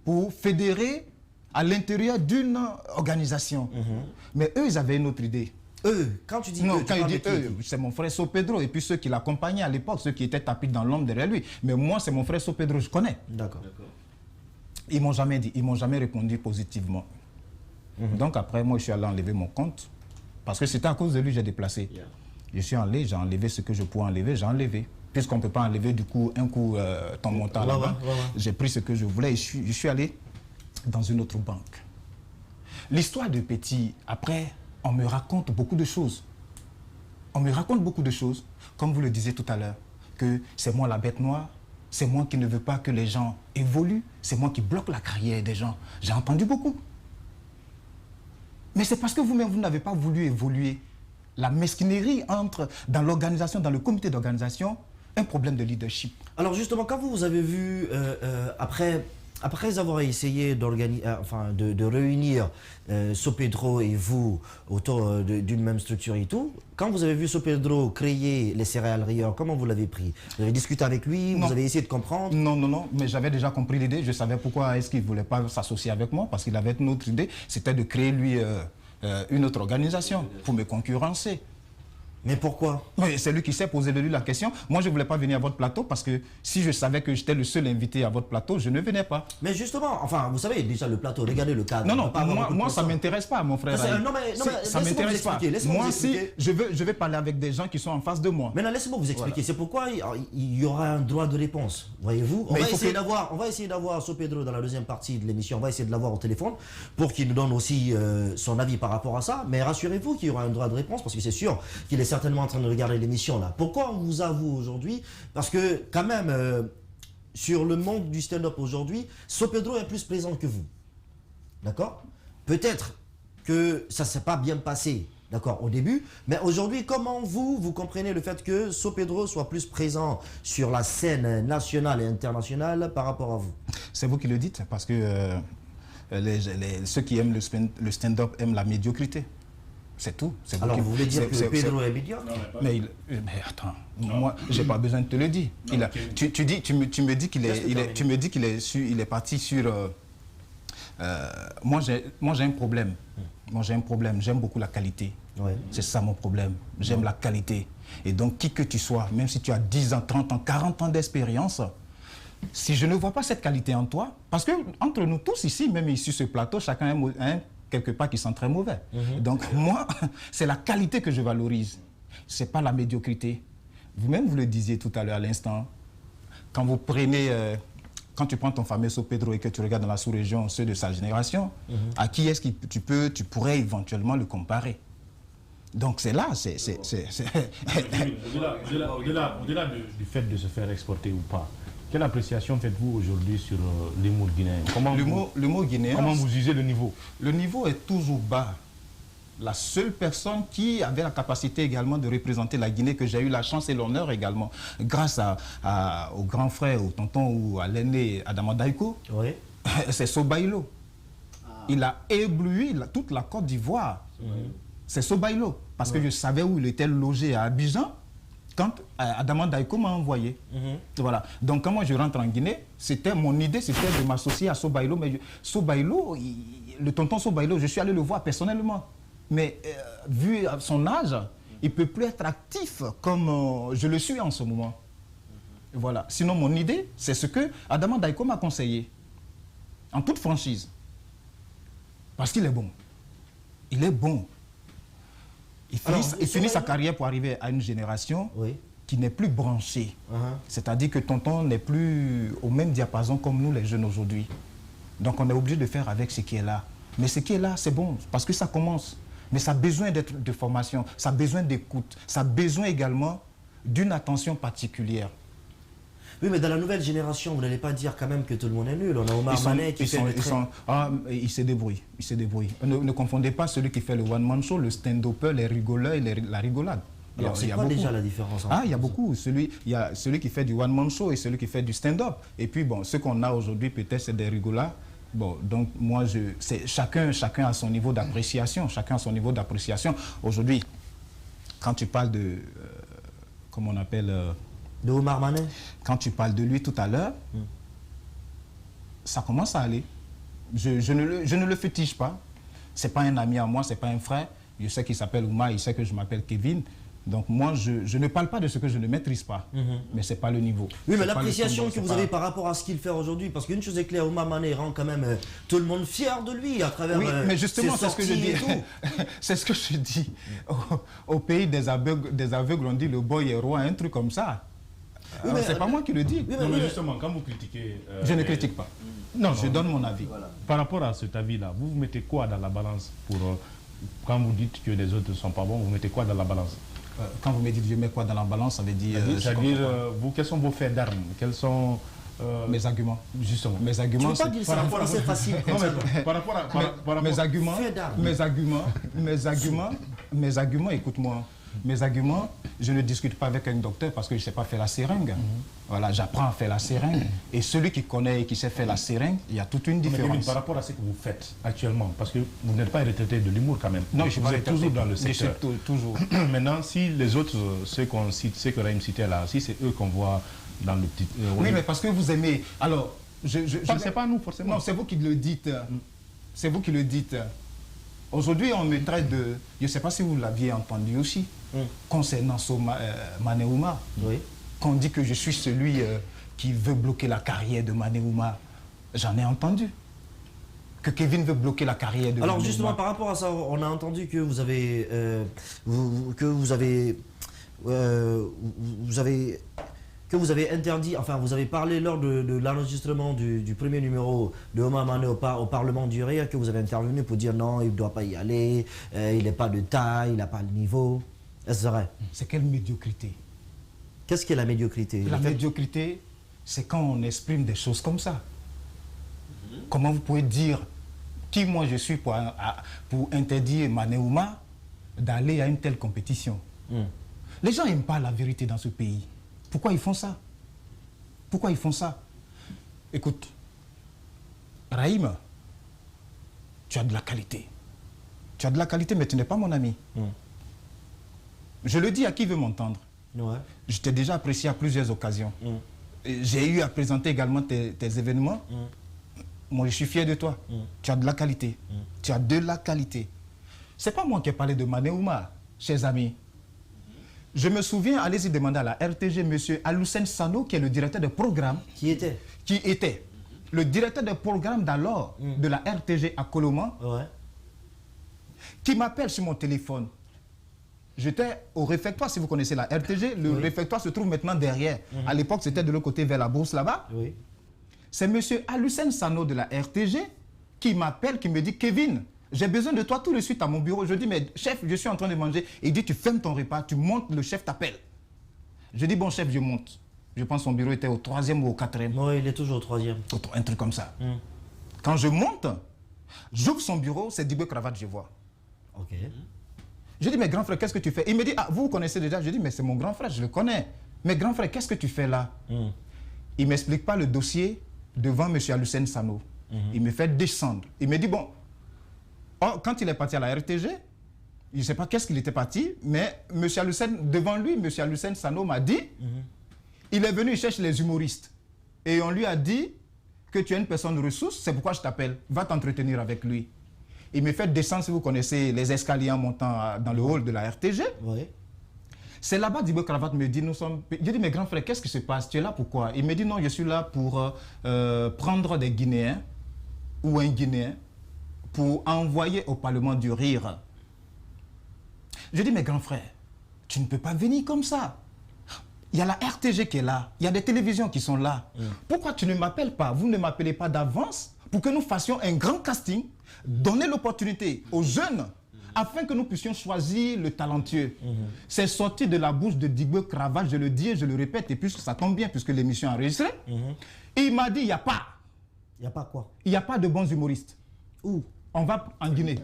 Pour fédérer à l'intérieur d'une organisation. Mais eux, ils avaient une autre idée. Eux, quand tu dis non, eux, quand il dit eux, c'est mon frère SoPedro et puis ceux qui l'accompagnaient à l'époque, ceux qui étaient tapis dans l'ombre derrière lui. Mais moi, c'est mon frère SoPedro, je connais. D'accord. Ils m'ont jamais dit, ils m'ont jamais répondu positivement. Donc après, moi, je suis allé enlever mon compte. Parce que c'était à cause de lui que j'ai déplacé. Je suis allé, j'ai enlevé ce que je pouvais enlever, j'ai enlevé. Puisqu'on ne peut pas enlever du coup un coup ton montant là-bas, j'ai pris ce que je voulais et je suis allé dans une autre banque. L'histoire de Petit, après, on me raconte beaucoup de choses. On me raconte beaucoup de choses, comme vous le disiez tout à l'heure, que c'est moi la bête noire, c'est moi qui ne veux pas que les gens évoluent, c'est moi qui bloque la carrière des gens. J'ai entendu beaucoup. Mais c'est parce que vous-même, vous n'avez pas voulu évoluer. La mesquinerie entre dans l'organisation, dans le comité d'organisation, un problème de leadership. Alors justement, quand vous avez vu, après avoir essayé de réunir Sopedro et vous autour d'une même structure et tout, quand vous avez vu Sopedro créer les céréaleries, comment vous l'avez pris? Vous avez discuté avec lui, vous avez essayé de comprendre? Non, mais j'avais déjà compris l'idée. Je savais pourquoi est-ce qu'il ne voulait pas s'associer avec moi, parce qu'il avait une autre idée, c'était de créer lui une autre organisation pour me concurrencer. Mais pourquoi? C'est lui qui s'est posé de lui la question. Moi, je ne voulais pas venir à votre plateau parce que si je savais que j'étais le seul invité à votre plateau, je ne venais pas. Mais justement, enfin, vous savez déjà le plateau, regardez le cadre. Non, moi ça ne m'intéresse pas, mon frère. Ça ne m'intéresse pas. Moi, si je vais parler avec des gens qui sont en face de moi. Maintenant, laissez-moi vous expliquer. Voilà. C'est pourquoi il y aura un droit de réponse. Voyez-vous, on va essayer d'avoir Sopedro dans la deuxième partie de l'émission. On va essayer de l'avoir au téléphone pour qu'il nous donne aussi son avis par rapport à ça. Mais rassurez-vous qu'il y aura un droit de réponse parce que c'est sûr qu'il est certainement en train de regarder l'émission là. Pourquoi on vous avoue aujourd'hui? Parce que quand même, sur le monde du stand-up aujourd'hui, Sopedro est plus présent que vous. D'accord? Peut-être que ça ne s'est pas bien passé, d'accord, au début, mais aujourd'hui, comment vous comprenez le fait que Sopedro soit plus présent sur la scène nationale et internationale par rapport à vous? C'est vous qui le dites, parce que ceux qui aiment le stand-up aiment la médiocrité. C'est tout. Alors, vous voulez dire que Pedro est médiocre? Mais attends, moi, j'ai pas besoin de te le dire. Tu me dis qu'il est parti sur... moi, j'ai un problème. J'aime beaucoup la qualité. Ouais. C'est ça mon problème. J'aime la qualité. Et donc, qui que tu sois, même si tu as 10 ans, 30 ans, 40 ans d'expérience, si je ne vois pas cette qualité en toi, parce que entre nous tous ici, même ici sur ce plateau, chacun a quelque part qui sent très mauvais. Donc moi, c'est la qualité que je valorise. C'est pas la médiocrité. Vous-même, vous le disiez tout à l'heure à l'instant, quand vous prenez... quand tu prends ton fameux Sopedro et que tu regardes dans la sous-région ceux de sa génération, à qui est-ce que tu pourrais éventuellement le comparer? Donc c'est là, Au-delà du fait de se faire exporter ou pas, quelle appréciation faites-vous aujourd'hui sur l'humour guinéen? L'humour guinéen, comment vous jugez le niveau? Le niveau est toujours bas. La seule personne qui avait la capacité également de représenter la Guinée, que j'ai eu la chance et l'honneur également, grâce au grand frère, au tonton ou à l'aîné Adama Daïko, oui. C'est Sobaïlo. Il a ébloui toute la Côte d'Ivoire. C'est Sobaïlo. Parce que je savais où il était logé à Abidjan quand Adama Daïko m'a envoyé. Voilà. Donc quand moi je rentre en Guinée, mon idée c'était de m'associer à Sobaïlo. Mais Sobaïlo, le tonton Sobaïlo, je suis allé le voir personnellement. Mais vu son âge, il ne peut plus être actif comme je le suis en ce moment. Voilà. Sinon, mon idée, c'est ce que Adama Daïko m'a conseillé. En toute franchise. Parce qu'il est bon. Il est bon. Il finit sa carrière pour arriver à une génération qui n'est plus branchée. C'est-à-dire que tonton n'est plus au même diapason comme nous, les jeunes aujourd'hui. Donc, on est obligé de faire avec ce qui est là. Mais ce qui est là, c'est bon, parce que ça commence. Mais ça a besoin de formation, ça a besoin d'écoute, ça a besoin également d'une attention particulière. Oui, mais dans la nouvelle génération, vous n'allez pas dire quand même que tout le monde est nul. On a Omar Manet qui fait il se débrouille, il se débrouille. Ne confondez pas celui qui fait le one-man show, le stand-upper, les rigoleurs et la rigolade. Alors, c'est quoi déjà la différence? Il y a beaucoup. Il y a celui qui fait du one-man show et celui qui fait du stand-up. Et puis, bon, ce qu'on a aujourd'hui, peut-être, c'est des rigolards. Bon, donc moi, chacun a son niveau d'appréciation. Chacun a son niveau d'appréciation. Aujourd'hui, quand tu parles de... comment on appelle... de Omar Manet. Quand tu parles de lui tout à l'heure, ça commence à aller. Je ne le fétiche pas. Ce n'est pas un ami à moi, ce n'est pas un frère. Je sais qu'il s'appelle Oumar, il sait que je m'appelle Kevin. Donc moi, je ne parle pas de ce que je ne maîtrise pas, mais ce n'est pas le niveau. Oui, mais l'appréciation que vous avez par rapport à ce qu'il fait aujourd'hui, parce qu'une chose est claire, Ouma Mané rend quand même tout le monde fier de lui à travers mais justement, c'est ce que je dis. C'est ce que je dis. Au pays des aveugles, on dit le boy est roi, un truc comme ça. Oui, c'est pas moi qui le dis. Oui, mais justement, quand vous critiquez... je ne critique pas. Non, je donne mon avis. Voilà. Par rapport à cet avis-là, vous mettez quoi dans la balance pour... quand vous dites que les autres ne sont pas bons, vous mettez quoi dans la balance? Quand vous me dites je mets quoi dans la balance, ça veut dire... C'est-à-dire, quels sont vos faits d'armes? Quels sont... mes arguments. Justement. Mes arguments, tu peux pas dire ça en français facile. Par rapport à... Mes arguments, écoute-moi. Mes arguments, je ne discute pas avec un docteur parce que je ne sais pas faire la seringue. Voilà, j'apprends à faire la seringue. Et celui qui connaît et qui sait faire la seringue, il y a toute une différence. Kevin, par rapport à ce que vous faites actuellement, parce que vous n'êtes pas retraité de l'humour quand même. Non, je suis vous êtes toujours dans le secteur. Toujours. Maintenant, si les autres, ceux qu'on cite, ceux que Raïm citait là, si c'est eux qu'on voit dans le petit... oui, mais parce que vous aimez... Alors, c'est pas nous, forcément. Non, c'est vous qui le dites. C'est vous qui le dites. Aujourd'hui, on me traite de... Je ne sais pas si vous l'aviez entendu aussi, concernant Mané Ouma. Oui. Qu'on dit que je suis celui qui veut bloquer la carrière de Mané Ouma. J'en ai entendu. Que Kevin veut bloquer la carrière de Mané Ouma. Alors justement, par rapport à ça, on a entendu que vous avez... que vous avez interdit, enfin vous avez parlé lors de l'enregistrement du premier numéro de Ouma Mané au Parlement du Rire, que vous avez intervenu pour dire non, il ne doit pas y aller, il n'est pas de taille, il n'a pas le niveau. Est-ce vrai? C'est quelle médiocrité? Qu'est-ce qu'est la médiocrité? La médiocrité, c'est quand on exprime des choses comme ça. Comment vous pouvez dire qui moi je suis pour interdire Mané Ouma d'aller à une telle compétition? Les gens n'aiment pas la vérité dans ce pays. Pourquoi ils font ça? Pourquoi ils font ça? Écoute, Raïm, tu as de la qualité. Tu as de la qualité, mais tu n'es pas mon ami. Je le dis à qui veut m'entendre. Ouais. Je t'ai déjà apprécié à plusieurs occasions. J'ai eu à présenter également tes événements. Moi, je suis fier de toi. Tu as de la qualité. Tu as de la qualité. Ce n'est pas moi qui ai parlé de Mané Ouma, chers amis. Je me souviens, allez-y demander à la RTG, M. Aloussen Sano, qui est le directeur de programme. Qui était le directeur de programme d'alors de la RTG à Colomans, qui m'appelle sur mon téléphone. J'étais au réfectoire, si vous connaissez la RTG. Le réfectoire se trouve maintenant derrière. À l'époque, c'était de l'autre côté, vers la bourse là-bas. Oui. C'est M. Aloussen Sano de la RTG qui m'appelle, qui me dit « Kevin, j'ai besoin de toi tout de suite à mon bureau. » Je dis « Mais chef, je suis en train de manger. » Il dit « Tu fermes ton repas, tu montes, le chef t'appelle. » Je dis « Bon chef, je monte. » Je pense que son bureau était au 3e ou au 4e. Oui, il est toujours au 3e. Un truc comme ça. Quand je monte, j'ouvre son bureau, c'est Dibé Cravate, je vois. Ok. Je dis, mais grand frère, qu'est-ce que tu fais? Il me dit, ah, vous connaissez déjà? Je dis, mais c'est mon grand frère, je le connais. Mais grand frère, qu'est-ce que tu fais là? Il ne m'explique pas le dossier devant M. Aloussen Sano. Il me fait descendre. Il me dit, bon, quand il est parti à la RTG, je ne sais pas qu'est-ce qu'il était parti, mais M. Aloussen, devant lui, M. Aloussen Sano m'a dit, il est venu, il cherche les humoristes. Et on lui a dit que tu es une personne de ressources, c'est pourquoi je t'appelle. Va t'entretenir avec lui. Il me fait descendre, si vous connaissez, les escaliers en montant dans le hall de la RTG. Oui. C'est là-bas, Dibé Cravate me dit, je dis, mais grand frère, qu'est-ce qui se passe? Tu es là pourquoi? Il me dit, non, je suis là pour prendre des Guinéens ou un Guinéen pour envoyer au Parlement du Rire. Je dis, mais grand frère, tu ne peux pas venir comme ça. Il y a la RTG qui est là, il y a des télévisions qui sont là. Pourquoi tu ne m'appelles pas? Vous ne m'appelez pas d'avance pour que nous fassions un grand casting, donner l'opportunité aux jeunes afin que nous puissions choisir le talentueux. C'est sorti de la bouche de Dibé Cravate, je le dis et je le répète, et puisque ça tombe bien, puisque l'émission est enregistrée, il m'a dit, il n'y a pas. Il n'y a pas quoi? Il n'y a pas de bons humoristes. Où? On va en Guinée.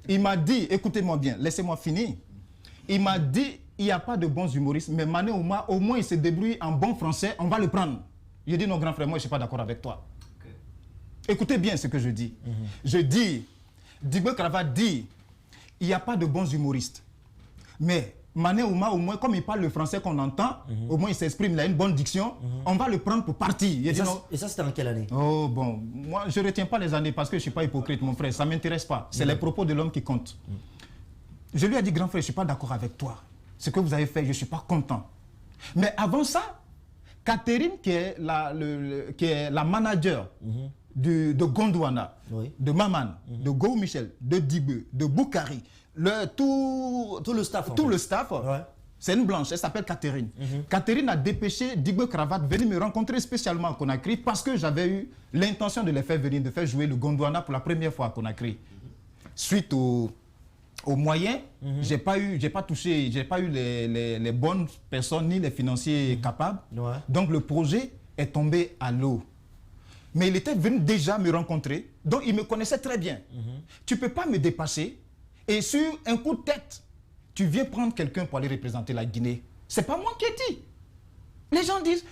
Il m'a dit, écoutez-moi bien, laissez-moi finir. Il m'a dit, il n'y a pas de bons humoristes, mais Mané Ouma, au moins il se débrouille en bon français, on va le prendre. J'ai dit, non grand frère, moi je ne suis pas d'accord avec toi. Écoutez bien ce que je dis. Je dis, Dibé Cravate dit, il n'y a pas de bons humoristes. Mais Mané Ouma, au moins, comme il parle le français qu'on entend, au moins il s'exprime, il a une bonne diction, on va le prendre pour partir. Et ça, c'était en quelle année? Oh bon, moi je ne retiens pas les années parce que je ne suis pas hypocrite, mon frère, ça ne m'intéresse pas. C'est les propos de l'homme qui comptent. Je lui ai dit, grand frère, je ne suis pas d'accord avec toi. ce que vous avez fait, je ne suis pas content. Mais avant ça, Catherine, qui est la manager de Gondwana, de Maman, de Go Michel, de Dibé, de Boukari, tout le staff, c'est une blanche, elle s'appelle Catherine. Catherine a dépêché Dibé Cravate venir me rencontrer spécialement à Conakry parce que j'avais eu l'intention de les faire venir, de faire jouer le Gondwana pour la première fois à Conakry. Suite aux moyens, j'ai pas eu les bonnes personnes ni les financiers capables. Donc le projet est tombé à l'eau. Mais il était venu déjà me rencontrer, donc il me connaissait très bien. Tu ne peux pas me dépasser et sur un coup de tête, tu viens prendre quelqu'un pour aller représenter la Guinée. C'est pas moi qui ai dit. Les gens disent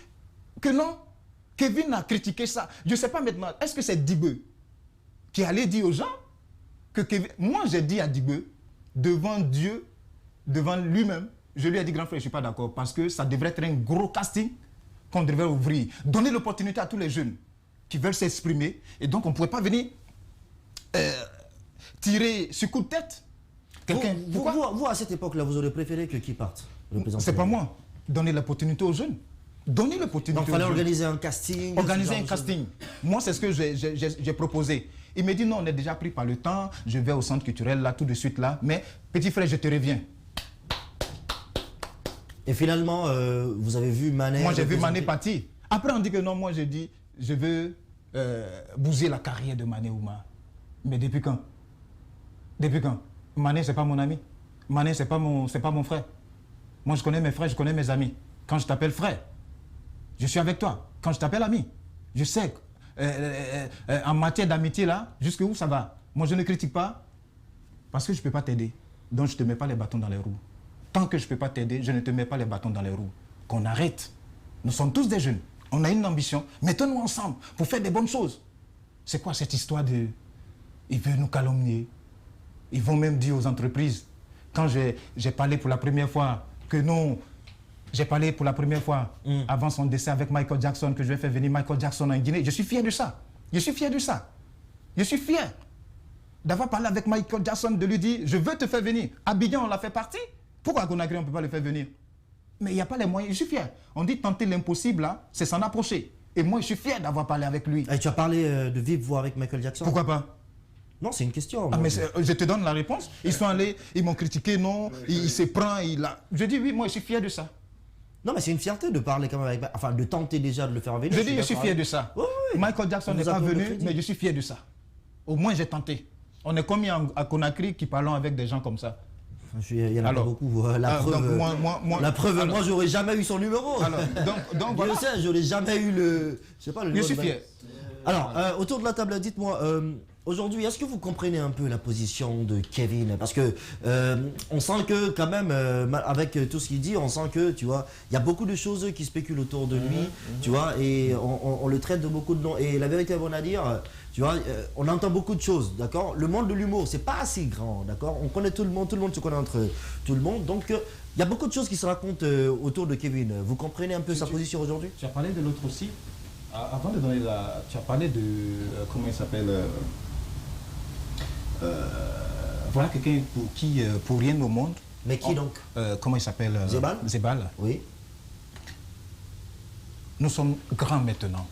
que non, Kevin a critiqué ça. Je ne sais pas maintenant, est-ce que c'est Dibé qui allait dire aux gens que Kevin... Moi, j'ai dit à Dibé, devant Dieu, devant lui-même, je lui ai dit, grand frère, je ne suis pas d'accord, parce que ça devrait être un gros casting qu'on devrait ouvrir. Donner l'opportunité à tous les jeunes qui veulent s'exprimer. Et donc, on ne pourrait pas venir tirer sur coup de tête. Vous, à cette époque-là, vous auriez préféré que qui parte? C'est pas moi. Donner l'opportunité aux jeunes. Donner l'opportunité aux jeunes. Donc, il fallait organiser un casting. Organiser un casting. Moi, c'est ce que j'ai proposé. Il me dit, non, on est déjà pris par le temps. Je vais au centre culturel, là, tout de suite, là. Mais, petit frère, je te reviens. Et finalement, vous avez vu Mané... Moi, j'ai vu Mané partir. Après, on dit que non, moi, j'ai dit, je veux bousiller la carrière de Mané Ouma. Mais depuis quand? Depuis quand? Mané, c'est pas mon ami. Mané, c'est pas mon frère. Moi, je connais mes frères, je connais mes amis. Quand je t'appelle frère, je suis avec toi. Quand je t'appelle ami, je sais en matière d'amitié, là, jusqu'où ça va. Moi, je ne critique pas parce que je ne peux pas t'aider. Donc, je ne te mets pas les bâtons dans les roues. Tant que je ne peux pas t'aider, je ne te mets pas les bâtons dans les roues. Qu'on arrête. Nous sommes tous des jeunes. On a une ambition. Mettons-nous ensemble pour faire des bonnes choses. C'est quoi cette histoire de... Ils veulent nous calomnier. Ils vont même dire aux entreprises, quand j'ai parlé pour la première fois, que non, j'ai parlé pour la première fois, avant son décès avec Michael Jackson, que je vais faire venir Michael Jackson en Guinée. Je suis fier de ça. Je suis fier de ça. Je suis fier d'avoir parlé avec Michael Jackson, de lui dire, je veux te faire venir. Abidjan, on l'a fait partie. Pourquoi à Conakry, on ne peut pas le faire venir? Mais il n'y a pas les moyens. Je suis fier. On dit tenter l'impossible, là, c'est s'en approcher. Et moi, je suis fier d'avoir parlé avec lui. Et tu as parlé de vive voix avec Michael Jackson? Pourquoi pas? Non, c'est une question. Ah, mais je te donne la réponse. Ils sont allés, ils m'ont critiqué, non, il se prend, il a... Je dis oui, moi je suis fier de ça. Non, mais c'est une fierté de parler quand même avec... Enfin, de tenter déjà de le faire venir. Je dis je suis fier de ça. Oui, oui. Michael Jackson n'est pas venu, mais je suis fier de ça. Au moins j'ai tenté. On est commis à Conakry qui parlons avec des gens comme ça. Il y en a pas beaucoup. La preuve, moi j'aurais jamais eu son numéro. Alors, donc voilà. Je sais, j'aurais jamais eu le... Je sais pas, le je suis fier. Alors, autour de la table, dites-moi... Aujourd'hui, est-ce que vous comprenez un peu la position de Kevin? Parce que on sent que quand même, avec tout ce qu'il dit, on sent que, tu vois, il y a beaucoup de choses qui spéculent autour de lui, tu vois, et on le traite de beaucoup de noms. Et la vérité, bon à dire, tu vois, on entend beaucoup de choses, d'accord? Le monde de l'humour, c'est pas assez grand, d'accord? On connaît tout le monde se connaît entre tout le monde. Donc, il y a beaucoup de choses qui se racontent autour de Kevin. Vous comprenez un peu sa position aujourd'hui? Tu as parlé de l'autre aussi. Avant de donner la... Tu as parlé de... comment il s'appelle voilà quelqu'un pour qui, pour rien au monde... Mais qui donc? Comment il s'appelle Zebal? Zebal. Oui. Nous sommes grands maintenant.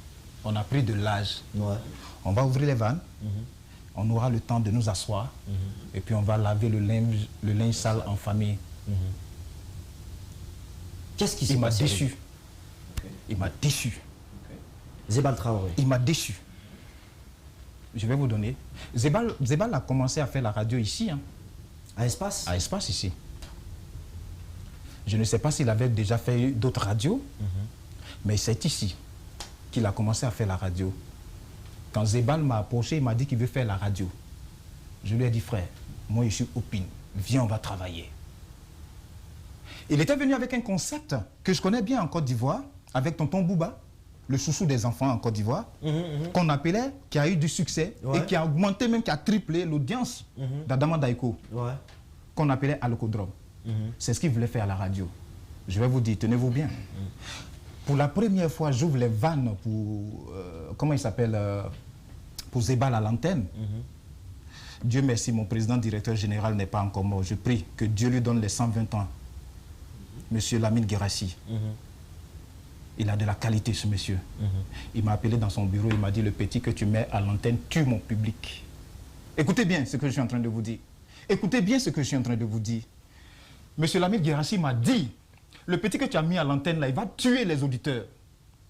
On a pris de l'âge. Ouais. On va ouvrir les vannes. On aura le temps de nous asseoir. Et puis on va laver le linge sale en famille. Qu'est-ce qui s'est passé? Il m'a déçu. Il m'a déçu. Zebal Traoré. Il m'a déçu. Je vais vous donner. Zebal a commencé à faire la radio ici. Hein. À Espace? À Espace, ici. Je ne sais pas s'il avait déjà fait d'autres radios, mais c'est ici qu'il a commencé à faire la radio. Quand Zebal m'a approché, il m'a dit qu'il veut faire la radio. Je lui ai dit, frère, moi je suis Opine, viens, on va travailler. Il était venu avec un concept que je connais bien en Côte d'Ivoire, avec tonton Bouba, le chouchou des enfants en Côte d'Ivoire, qu'on appelait, qui a eu du succès, et qui a augmenté, même qui a triplé l'audience d'Adama Daiko, qu'on appelait Alocodrome. C'est ce qu'il voulait faire à la radio. Je vais vous dire, tenez-vous bien. Pour la première fois, j'ouvre les vannes pour, comment il s'appelle, pour Zebal à l'antenne. Dieu merci, mon président directeur général n'est pas encore mort. Je prie que Dieu lui donne les 120 ans Monsieur Lamine Guérassi. Il a de la qualité, ce monsieur. Il m'a appelé dans son bureau, il m'a dit, le petit que tu mets à l'antenne tue mon public. Écoutez bien ce que je suis en train de vous dire. Écoutez bien ce que je suis en train de vous dire. Monsieur Lamine Guérassi m'a dit, le petit que tu as mis à l'antenne là, il va tuer les auditeurs.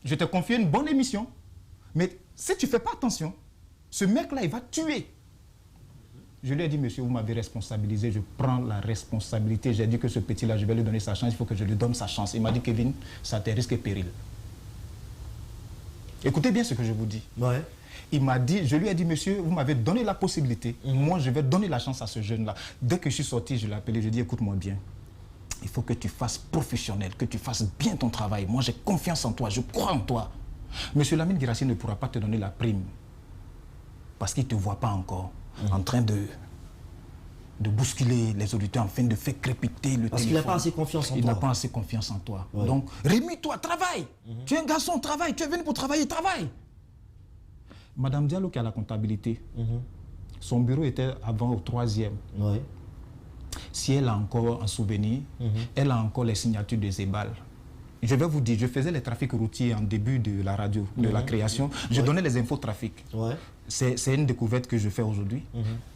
Je t'ai confié une bonne émission, mais si tu ne fais pas attention, ce mec-là, il va tuer. Je lui ai dit, monsieur, vous m'avez responsabilisé, je prends la responsabilité. J'ai dit que ce petit-là, je vais lui donner sa chance, il faut que je lui donne sa chance. Il m'a dit, Kevin, ça te risque et péril. Écoutez bien ce que je vous dis. Ouais. Il m'a dit, je lui ai dit, monsieur, vous m'avez donné la possibilité. Moi, je vais donner la chance à ce jeune-là. Dès que je suis sorti, je l'ai appelé, je lui ai dit, écoute-moi bien. Il faut que tu fasses professionnel, que tu fasses bien ton travail. Moi, j'ai confiance en toi, je crois en toi. Monsieur Lamine Guérassi ne pourra pas te donner la prime parce qu'il ne te voit pas encore en train de bousculer les auditeurs, enfin de faire crépiter le téléphone. Parce qu'il n'a pas assez confiance en toi. Il n'a pas assez confiance en toi. Ouais. Donc, remue-toi, travaille. Tu es un garçon, travaille. Tu es venu pour travailler, travaille. Madame Diallo qui a la comptabilité, son bureau était avant au 3e. Ouais. Si elle a encore un souvenir, elle a encore les signatures de Zébal. Je vais vous dire, je faisais les trafics routiers en début de la radio, de la création. Je donnais les infos trafic. Ouais. C'est une découverte que je fais aujourd'hui.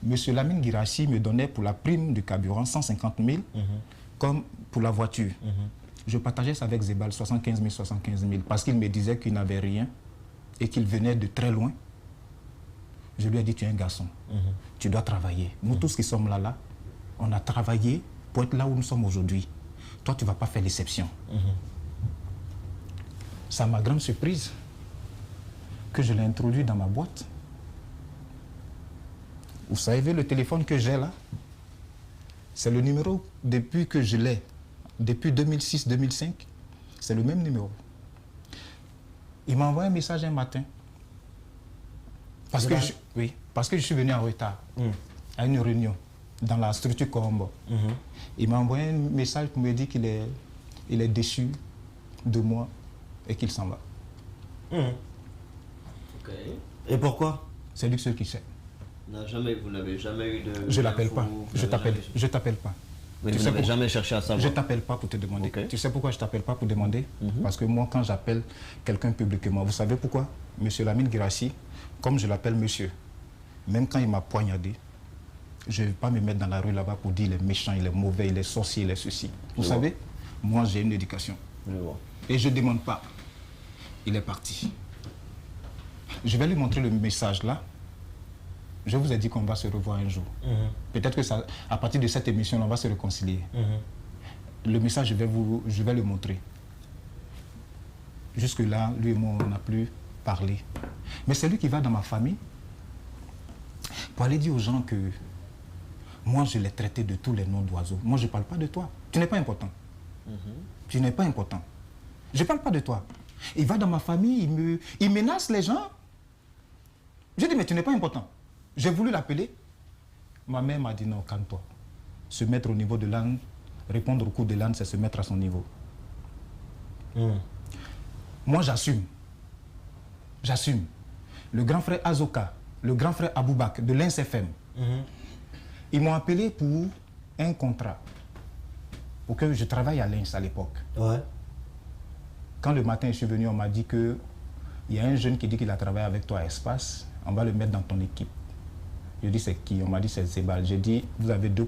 Monsieur Lamine Guérassi me donnait pour la prime du carburant 150 000, comme pour la voiture. Je partageais ça avec Zébal, 75 000, parce qu'il me disait qu'il n'avait rien et qu'il venait de très loin. Je lui ai dit, tu es un garçon, tu dois travailler. Nous tous qui sommes là, on a travaillé pour être là où nous sommes aujourd'hui. Toi, tu ne vas pas faire l'exception. C'est à ma grande surprise que je l'ai introduit dans ma boîte. Vous savez, le téléphone que j'ai là, c'est le numéro depuis que je l'ai, depuis 2006-2005, c'est le même numéro. Il m'a envoyé un message un matin. Parce que je suis venu en retard à une réunion dans la structure Colombo. Il m'a envoyé un message pour me dire qu'il est déçu de moi et qu'il s'en va. Et pourquoi? C'est lui seul qui sait. Vous n'avez jamais eu de... Je l'appelle pas. Je t'appelle pas. Mais vous n'avez jamais cherché à savoir? Je t'appelle pas pour te demander. Tu sais pourquoi je t'appelle pas pour demander? Parce que moi, quand j'appelle quelqu'un publiquement, vous savez pourquoi? Monsieur Lamine Guérassi, comme je l'appelle monsieur, même quand il m'a poignardé, je ne vais pas me mettre dans la rue là-bas pour dire il est méchant, il est mauvais, il est sorcier, il est ceci. Vous savez, moi j'ai une éducation. Et je ne demande pas. Il est parti. Je vais lui montrer le message là. Je vous ai dit qu'on va se revoir un jour. Peut-être que ça, à partir de cette émission, on va se réconcilier. Le message, je vais le montrer. Jusque-là, lui et moi, on n'a plus parlé. Mais c'est lui qui va dans ma famille pour aller dire aux gens que moi, je l'ai traité de tous les noms d'oiseaux. Moi, je ne parle pas de toi. Tu n'es pas important. Tu n'es pas important. Je ne parle pas de toi. Il va dans ma famille, il menace les gens. Je dis, mais tu n'es pas important. J'ai voulu l'appeler. Ma mère m'a dit, non, calme-toi. Se mettre au niveau de l'âne, répondre au coup de l'âne, c'est se mettre à son niveau. Moi, j'assume. J'assume. Le grand frère Azoka, le grand frère Aboubak de l'INSFM, ils m'ont appelé pour un contrat. Pour que je travaille à l'INS à l'époque. Ouais. Quand le matin, je suis venu, on m'a dit qu'il y a un jeune qui dit qu'il a travaillé avec toi à Espace. On va le mettre dans ton équipe. Je dis, c'est qui? On m'a dit, c'est Zébal. J'ai dit, vous avez deux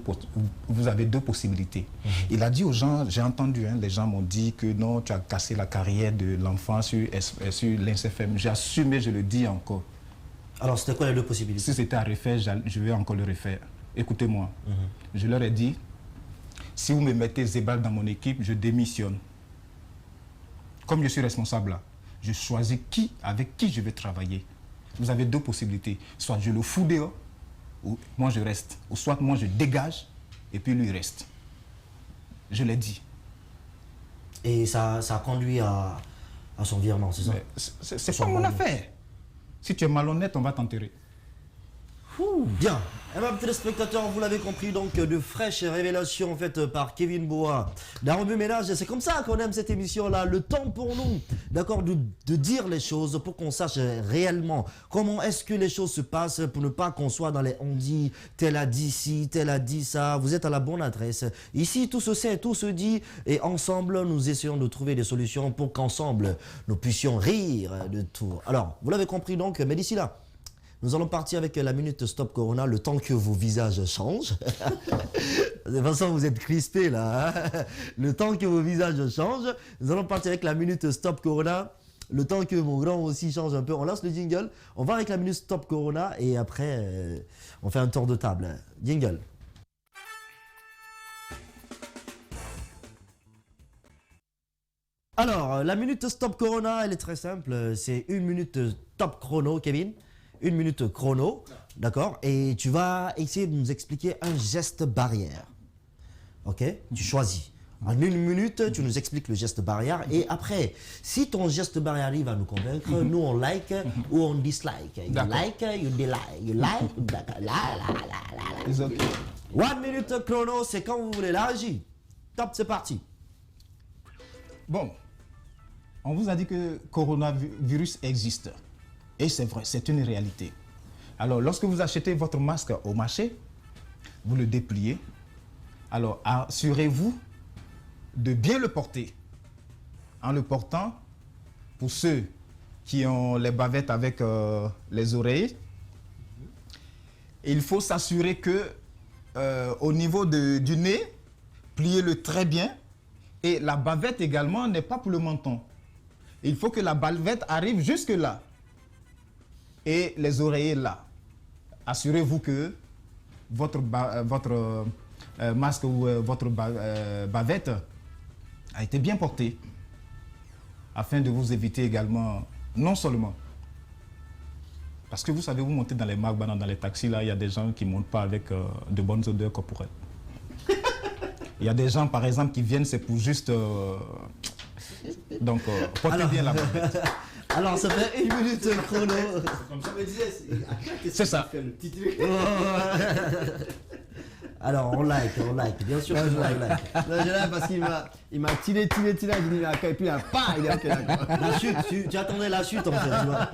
possibilités. Il a dit aux gens, j'ai entendu, les gens m'ont dit que non, tu as cassé la carrière de l'enfant sur l'INSFM. J'ai assumé, je le dis encore. Alors, c'était quoi les deux possibilités? Si c'était à refaire, je vais encore le refaire. Écoutez-moi. Je leur ai dit, si vous me mettez Zébal dans mon équipe, je démissionne. Comme je suis responsable là, je choisis avec qui je vais travailler. Vous avez deux possibilités. Soit je le fous dehors, ou moi je reste. Ou soit moi je dégage, et puis lui reste. Je l'ai dit. Et ça a conduit à son virement, c'est ça? C'est pas mon affaire. Si tu es malhonnête, on va t'enterrer. Bien. Eh bien, téléspectateurs, vous l'avez compris, donc de fraîches révélations faites par Kevin Boa d'un remue-ménage. C'est comme ça qu'on aime cette émission-là. Le temps pour nous, d'accord, de dire les choses pour qu'on sache réellement comment est-ce que les choses se passent, pour ne pas qu'on soit dans les on dit, tel a dit ci, tel a dit ça. Vous êtes à la bonne adresse. Ici, tout se sait, tout se dit, et ensemble, nous essayons de trouver des solutions pour qu'ensemble, nous puissions rire de tout. Alors, vous l'avez compris donc, mais d'ici là, nous allons partir avec la minute Stop Corona, le temps que vos visages changent. De toute façon, vous êtes crispés là. Hein, le temps que vos visages changent. Nous allons partir avec la minute Stop Corona, le temps que mon grand aussi change un peu. On lance le jingle, on va avec la minute Stop Corona et après, on fait un tour de table. Jingle. Alors, la minute Stop Corona, elle est très simple. C'est une minute top chrono, Kevin. Une minute chrono, d'accord? Et tu vas essayer de nous expliquer un geste barrière. Ok? Tu choisis. En une minute, tu nous expliques le geste barrière. Et après, si ton geste barrière arrive à nous convaincre, nous on like ou on dislike. You like, you dislike. You like, la. Okay. 1 minute chrono, c'est quand vous voulez. La régie. Top, c'est parti. Bon, on vous a dit que coronavirus existe. Et c'est vrai, c'est une réalité. Alors, lorsque vous achetez votre masque au marché, vous le dépliez. Alors, assurez-vous de bien le porter. En le portant, pour ceux qui ont les bavettes avec les oreilles, il faut s'assurer que au niveau du nez, pliez-le très bien. Et la bavette également n'est pas pour le menton. Il faut que la bavette arrive jusque là. Et les oreillers là. Assurez-vous que votre masque ou votre bavette a été bien portée afin de vous éviter également, non seulement, parce que vous savez, vous montez dans les marques, dans les taxis, là, il y a des gens qui ne montent pas avec de bonnes odeurs corporelles. Il y a des gens, par exemple, qui viennent, c'est pour juste... donc, portez bien la bavette. Alors, ça fait 1 minute chrono. Comme ça me disait, c'est ça. Faire le petit truc. Alors, on like, bien sûr que je like. Non, je l'aime parce qu'il m'a tiré, j'ai dit, et puis là, il est ok, d'accord. La chute, tu attendais la chute en fait, tu vois.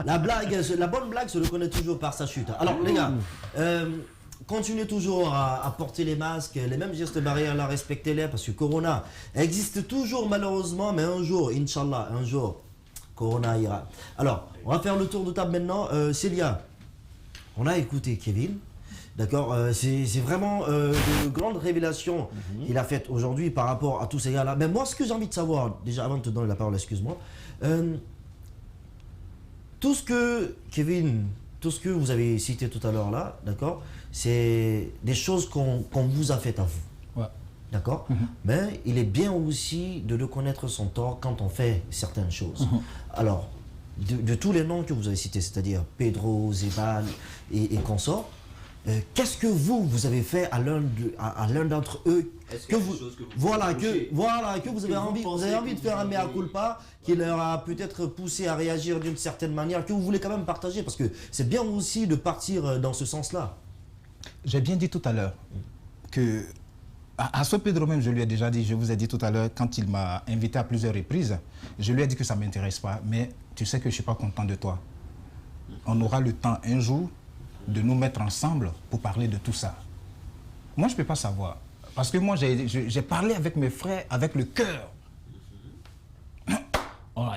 La bonne blague se reconnaît toujours par sa chute. Alors, les gars, continuez toujours à porter les masques, les mêmes gestes barrières là, respectez-les parce que Corona existe toujours malheureusement, mais un jour, Inch'Allah, un jour, Corona ira. Alors, on va faire le tour de table maintenant. Célia, on a écouté Kevin. D'accord, c'est vraiment de grandes révélations qu'il a faites aujourd'hui par rapport à tous ces gars-là. Mais moi, ce que j'ai envie de savoir, déjà avant de te donner la parole, excuse-moi, tout ce que, Kevin, tout ce que vous avez cité tout à l'heure là, d'accord, c'est des choses qu'on vous a faites à vous. Ouais. D'accord, mais il est bien aussi de reconnaître son tort quand on fait certaines choses. Alors, de tous les noms que vous avez cités, c'est-à-dire Pedro, Zebal et consorts, qu'est-ce que vous avez fait à l'un d'entre eux que vous avez envie de faire un mea culpa qui leur a peut-être poussé à réagir d'une certaine manière, que vous voulez quand même partager parce que c'est bien aussi de partir dans ce sens-là. J'ai bien dit tout à l'heure que à ce Pedro même, je lui ai déjà dit, je vous ai dit tout à l'heure, quand il m'a invité à plusieurs reprises, je lui ai dit que ça ne m'intéresse pas, mais tu sais que je ne suis pas content de toi. On aura le temps un jour de nous mettre ensemble pour parler de tout ça. Moi, je ne peux pas savoir. Parce que moi, j'ai parlé avec mes frères avec le cœur.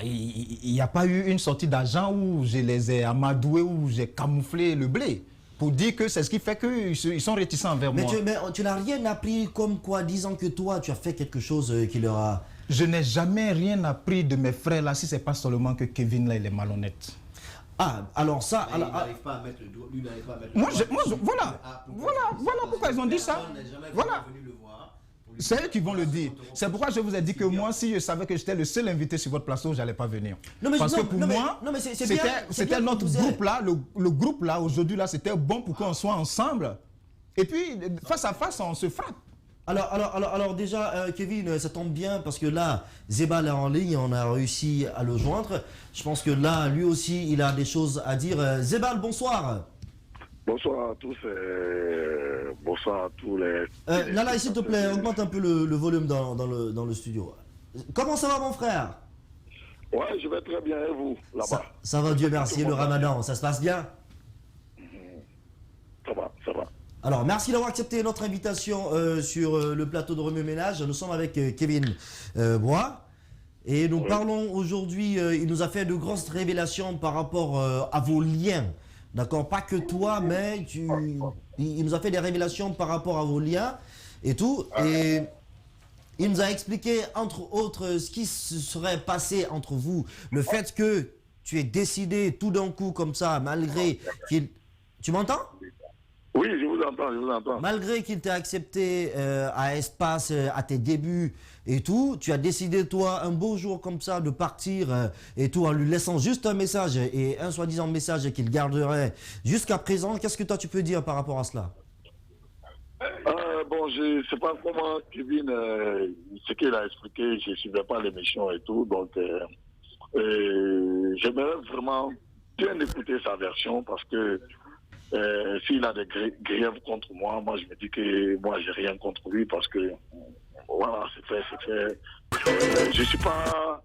Il n'y a pas eu une sortie d'argent où je les ai amadoués, où j'ai camouflé le blé. Pour dire que c'est ce qui fait qu'ils sont réticents envers moi. Mais tu n'as rien appris comme quoi, disant que toi, tu as fait quelque chose qui leur a... Je n'ai jamais rien appris de mes frères là, si ce n'est pas seulement que Kevin là, il est malhonnête. Ah, alors ça... Il n'arrive pas à mettre le doigt, lui n'arrive pas à mettre le doigt. Voilà pourquoi ils ont dit ça. Voilà. C'est eux qui vont le dire. C'est pourquoi je vous ai dit que moi, si je savais que j'étais le seul invité sur votre plateau, je n'allais pas venir. Parce que pour moi, c'était notre groupe là, le groupe là, aujourd'hui là, c'était bon pour qu'on soit ensemble. Et puis, face à face, on se frappe. Alors déjà, Kevin, ça tombe bien parce que là, Zebal est en ligne, on a réussi à le joindre. Je pense que là, lui aussi, il a des choses à dire. Zebal, bonsoir. Bonsoir à tous, bonsoir à tous les... Nala, s'il te plaît, augmente un peu le volume dans le studio. Comment ça va, mon frère? Ouais, je vais très bien, et vous, là-bas? Ça va, Dieu merci, le ramadan, ça se passe bien? Ça va, ça va. Alors, merci d'avoir accepté notre invitation sur le plateau de Remue Ménage. Nous sommes avec Kevin Bois. Et nous parlons aujourd'hui, il nous a fait de grosses révélations par rapport à vos liens. D'accord? Pas que toi, mais il nous a fait des révélations par rapport à vos liens et tout. Et il nous a expliqué, entre autres, ce qui se serait passé entre vous. Le fait que tu aies décidé tout d'un coup comme ça, malgré qu'il... Tu m'entends? Oui, je vous entends, je vous entends. Malgré qu'il t'ait accepté à Espace à tes débuts et tout, tu as décidé, toi, un beau jour comme ça, de partir et tout, en lui laissant juste un message et un soi-disant message qu'il garderait jusqu'à présent. Qu'est-ce que toi, tu peux dire par rapport à cela? Bon, je ne sais pas comment Kevin, ce qu'il a expliqué, je ne suivais pas l'émission et tout, donc j'aimerais vraiment bien écouter sa version parce que s'il a des griefs contre moi, moi je me dis que moi j'ai rien contre lui parce que voilà, c'est fait. Je suis pas,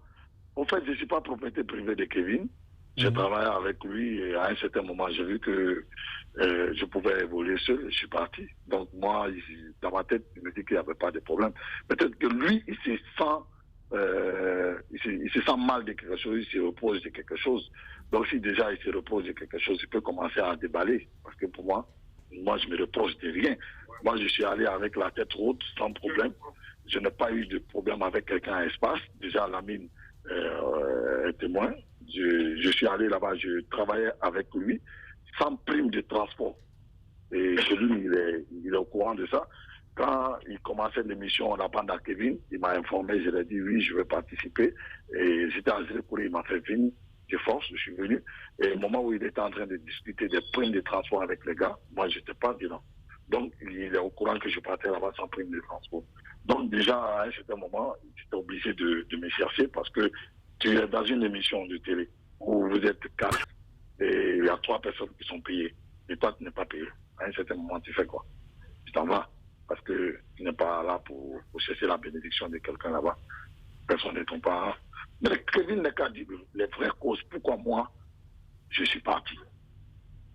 en fait, je suis pas propriétaire privée de Kevin. J'ai travaillé avec lui et à un certain moment j'ai vu que je pouvais évoluer seul. Je suis parti. Donc moi, dans ma tête, je me dis qu'il n'y avait pas de problème. Peut-être que lui, il se sent mal de quelque chose, il se repose de quelque chose. Donc si déjà il se repose de quelque chose, il peut commencer à déballer. Parce que pour moi, je me repose de rien. Moi, je suis allé avec la tête haute, sans problème. Je n'ai pas eu de problème avec quelqu'un à Espace. Déjà, Lamine est témoin. Je suis allé là-bas, je travaillais avec lui, sans prime de transport. Et lui, il est au courant de ça. Quand il commençait l'émission La Bande à Kevin, il m'a informé, je lui ai dit oui, je vais participer. Et j'étais à Zélécouré, il m'a fait venir de force, je suis venu. Et au moment où il était en train de discuter des primes de transport avec les gars, moi, je n'étais pas dedans. Donc, il est au courant que je partais là-bas sans prime de transport. Donc, déjà, à un certain moment, j'étais obligé de me chercher parce que tu es dans une émission de télé où vous êtes 4 et il y a 3 personnes qui sont payées. Et toi, tu n'es pas payé. À un certain moment, tu fais quoi? Tu t'en vas parce que tu n'es pas là pour chercher la bénédiction de quelqu'un là-bas. Personne ne tombe pas. Mais Kevin n'a qu'à dire les vraies causes. Pourquoi moi, je suis parti?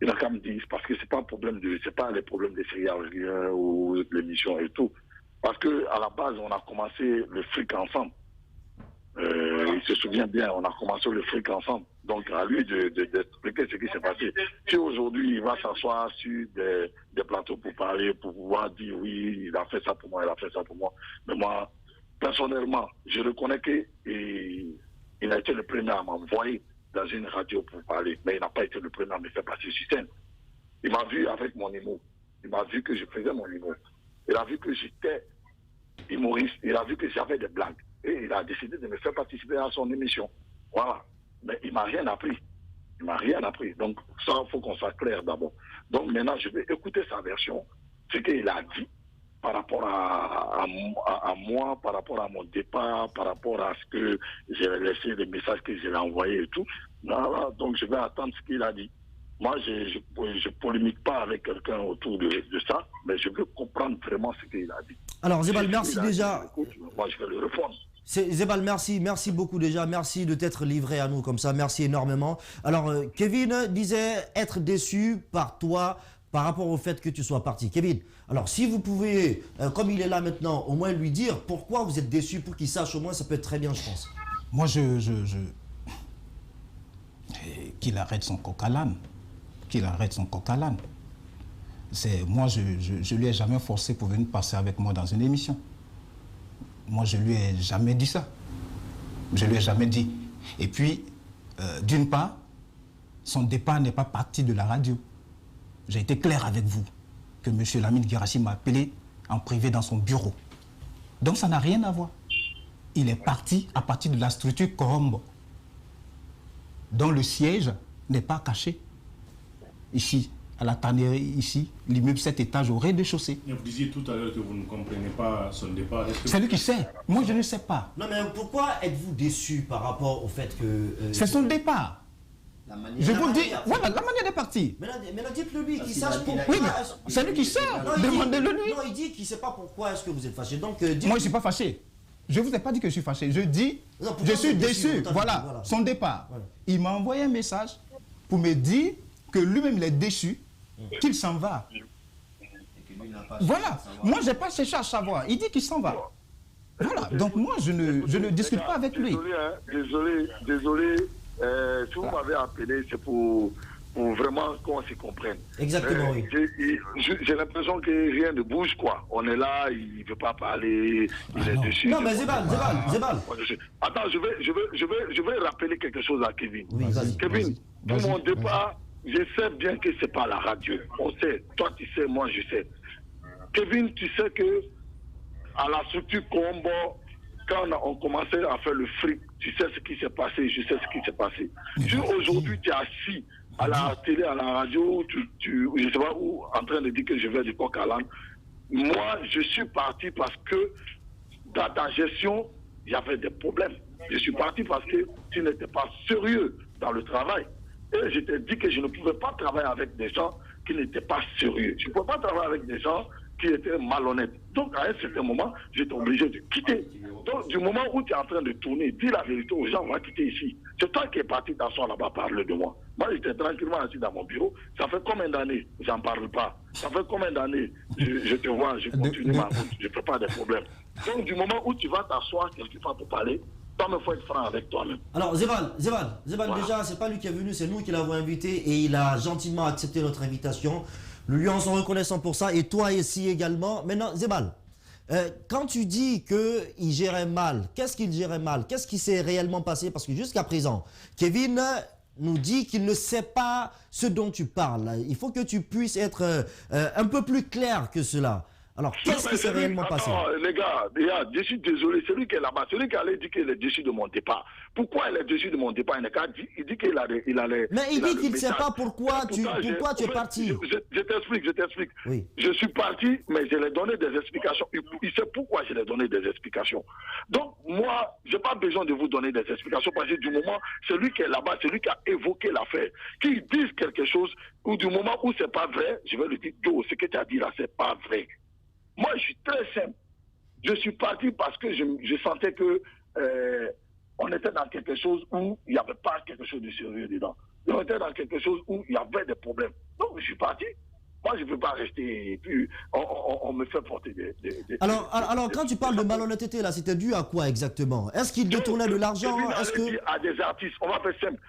Il n'a qu'à me dire, parce que c'est pas les problèmes de série ou l'émission et tout. Parce que à la base, on a commencé le fric ensemble. Il se souvient bien, on a commencé le fric ensemble. Donc à lui d'expliquer ce qui s'est passé. Si aujourd'hui il va s'asseoir sur des plateaux pour parler, pour pouvoir dire oui, il a fait ça pour moi, il a fait ça pour moi. Mais moi, personnellement, je reconnais qu'il a été le premier à m'envoyer dans une radio pour parler, mais il n'a pas été le premier à me faire passer le système. Il m'a vu avec mon humour. Il m'a vu que je faisais mon humour. Il a vu que j'étais humoriste. Il a vu que j'avais des blagues. Et il a décidé de me faire participer à son émission. Voilà. Mais il m'a rien appris. Il m'a rien appris. Donc, ça, il faut qu'on soit clair d'abord. Donc, maintenant, je vais écouter sa version, ce qu'il a dit par rapport à moi, par rapport à mon départ, par rapport à ce que j'ai laissé, les messages que j'ai envoyés et tout. Voilà. Donc, je vais attendre ce qu'il a dit. Moi, je polémique pas avec quelqu'un autour de ça, mais je veux comprendre vraiment ce qu'il a dit. Alors, Zébal, merci déjà. Moi, je vais le répondre. Zébal, merci beaucoup déjà. Merci de t'être livré à nous comme ça. Merci énormément. Alors, Kevin disait être déçu par toi par rapport au fait que tu sois parti. Kevin, alors si vous pouvez, comme il est là maintenant, au moins lui dire pourquoi vous êtes déçu pour qu'il sache au moins, ça peut être très bien, je pense. Moi, qu'il arrête son coq à l'âne. Qu'il arrête son coq à l'âne. Moi, je lui ai jamais forcé pour venir passer avec moi dans une émission. Moi, je lui ai jamais dit ça. Je lui ai jamais dit. Et puis, d'une part, son départ n'est pas parti de la radio. J'ai été clair avec vous que M. Lamine Guirassy m'a appelé en privé dans son bureau. Donc, ça n'a rien à voir. Il est parti à partir de la structure Corombo, dont le siège n'est pas caché. Ici, à la tannerie, ici, l'immeuble 7 étages au rez-de-chaussée. Vous disiez tout à l'heure que vous ne comprenez pas son départ. C'est lui qui sait. Moi, je ne sais pas. Non, mais pourquoi êtes-vous déçu par rapport au fait que... c'est son départ. Je vous dis, voilà, la manière de partir. Maintenant, dites-le lui, qu'il sache pourquoi. Oui, mais c'est lui qui sait. Demandez-le lui. Non, il dit qu'il ne sait pas pourquoi est-ce que vous êtes fâché. Donc, moi, je ne suis pas fâché. Je ne vous ai pas dit que je suis fâché. Je dis, je suis déçu. Voilà, son départ. Voilà. Il m'a envoyé un message pour me dire que lui-même il est déçu, qu'il s'en va. Voilà. Moi, je n'ai pas cherché à savoir. Il dit qu'il s'en va. Voilà. Donc, moi, je ne discute pas avec lui. Désolé. Si vous m'avez appelé, c'est pour vraiment qu'on s'y comprenne. Exactement, oui. J'ai l'impression que rien ne bouge, quoi. On est là, il ne veut pas parler, il est dessus. Non, mais Zébal. Attends, je vais rappeler quelque chose à Kevin. Oui, Kevin, pour mon départ, je sais bien que ce n'est pas la radio. On sait. Toi, tu sais, moi, je sais. Kevin, tu sais que à la structure Combo, quand on commençait à faire le fric, tu sais ce qui s'est passé, je sais ce qui s'est passé. Si aujourd'hui tu es assis à la télé, à la radio, je ne sais pas où, en train de dire que je vais du coq à l'âne, moi je suis parti parce que dans ta gestion, il y avait des problèmes. Je suis parti parce que tu n'étais pas sérieux dans le travail. Et je t'ai dit que je ne pouvais pas travailler avec des gens qui n'étaient pas sérieux. Je ne pouvais pas travailler avec des gens qui étaient malhonnêtes. Donc, à un certain moment, j'étais obligé de quitter. Donc, du moment où tu es en train de tourner, dis la vérité aux gens, on va quitter ici. C'est toi qui es parti t'asseoir là-bas, parler de moi. Moi, j'étais tranquillement assis dans mon bureau. Ça fait combien d'années? J'en parle pas. Ça fait combien d'années? Je te vois, je continue ma route, je ne fais pas de problème. Donc, du moment où tu vas t'asseoir quelque part pour parler, il faut être franc avec toi-même. Alors, Zébal, voilà. Déjà, c'est pas lui qui est venu, c'est nous qui l'avons invité et il a gentiment accepté notre invitation. Nous lui en sommes reconnaissants pour ça et toi ici également. Maintenant, Zébal, quand tu dis qu'il gérait mal, qu'est-ce qu'il gérait mal? Qu'est-ce qui s'est réellement passé? Parce que jusqu'à présent, Kevin nous dit qu'il ne sait pas ce dont tu parles. Il faut que tu puisses être un peu plus clair que cela. Alors, qu'est-ce qui s'est réellement passé? Les gars, je suis désolé, celui qui est là-bas, celui qui allait dire qu'il est déçu de mon départ. pourquoi il est déçu de mon départ? Il dit qu'il allait... Mais il dit qu'il ne sait pas pourquoi tu es parti. Je t'explique. Oui. Je suis parti, mais je lui ai donné des explications. Il sait pourquoi je lui ai donné des explications. Donc, moi, je n'ai pas besoin de vous donner des explications parce que du moment, celui qui est là-bas, celui qui a évoqué l'affaire, qu'il dise quelque chose, ou du moment où ce n'est pas vrai, je vais lui dire, ce que tu as dit là, ce n'est pas vrai. Moi, je suis très simple. Je suis parti parce que je sentais que on était dans quelque chose où il n'y avait pas quelque chose de sérieux dedans. On était dans quelque chose où il y avait des problèmes. Donc, je suis parti. Moi, je ne peux pas rester et puis on me fait porter des... Alors, quand tu parles de malhonnêteté, là, c'était dû à quoi exactement? Est-ce qu'il détournait de l'argent? Est-ce que... dire à des artistes, on va faire simple.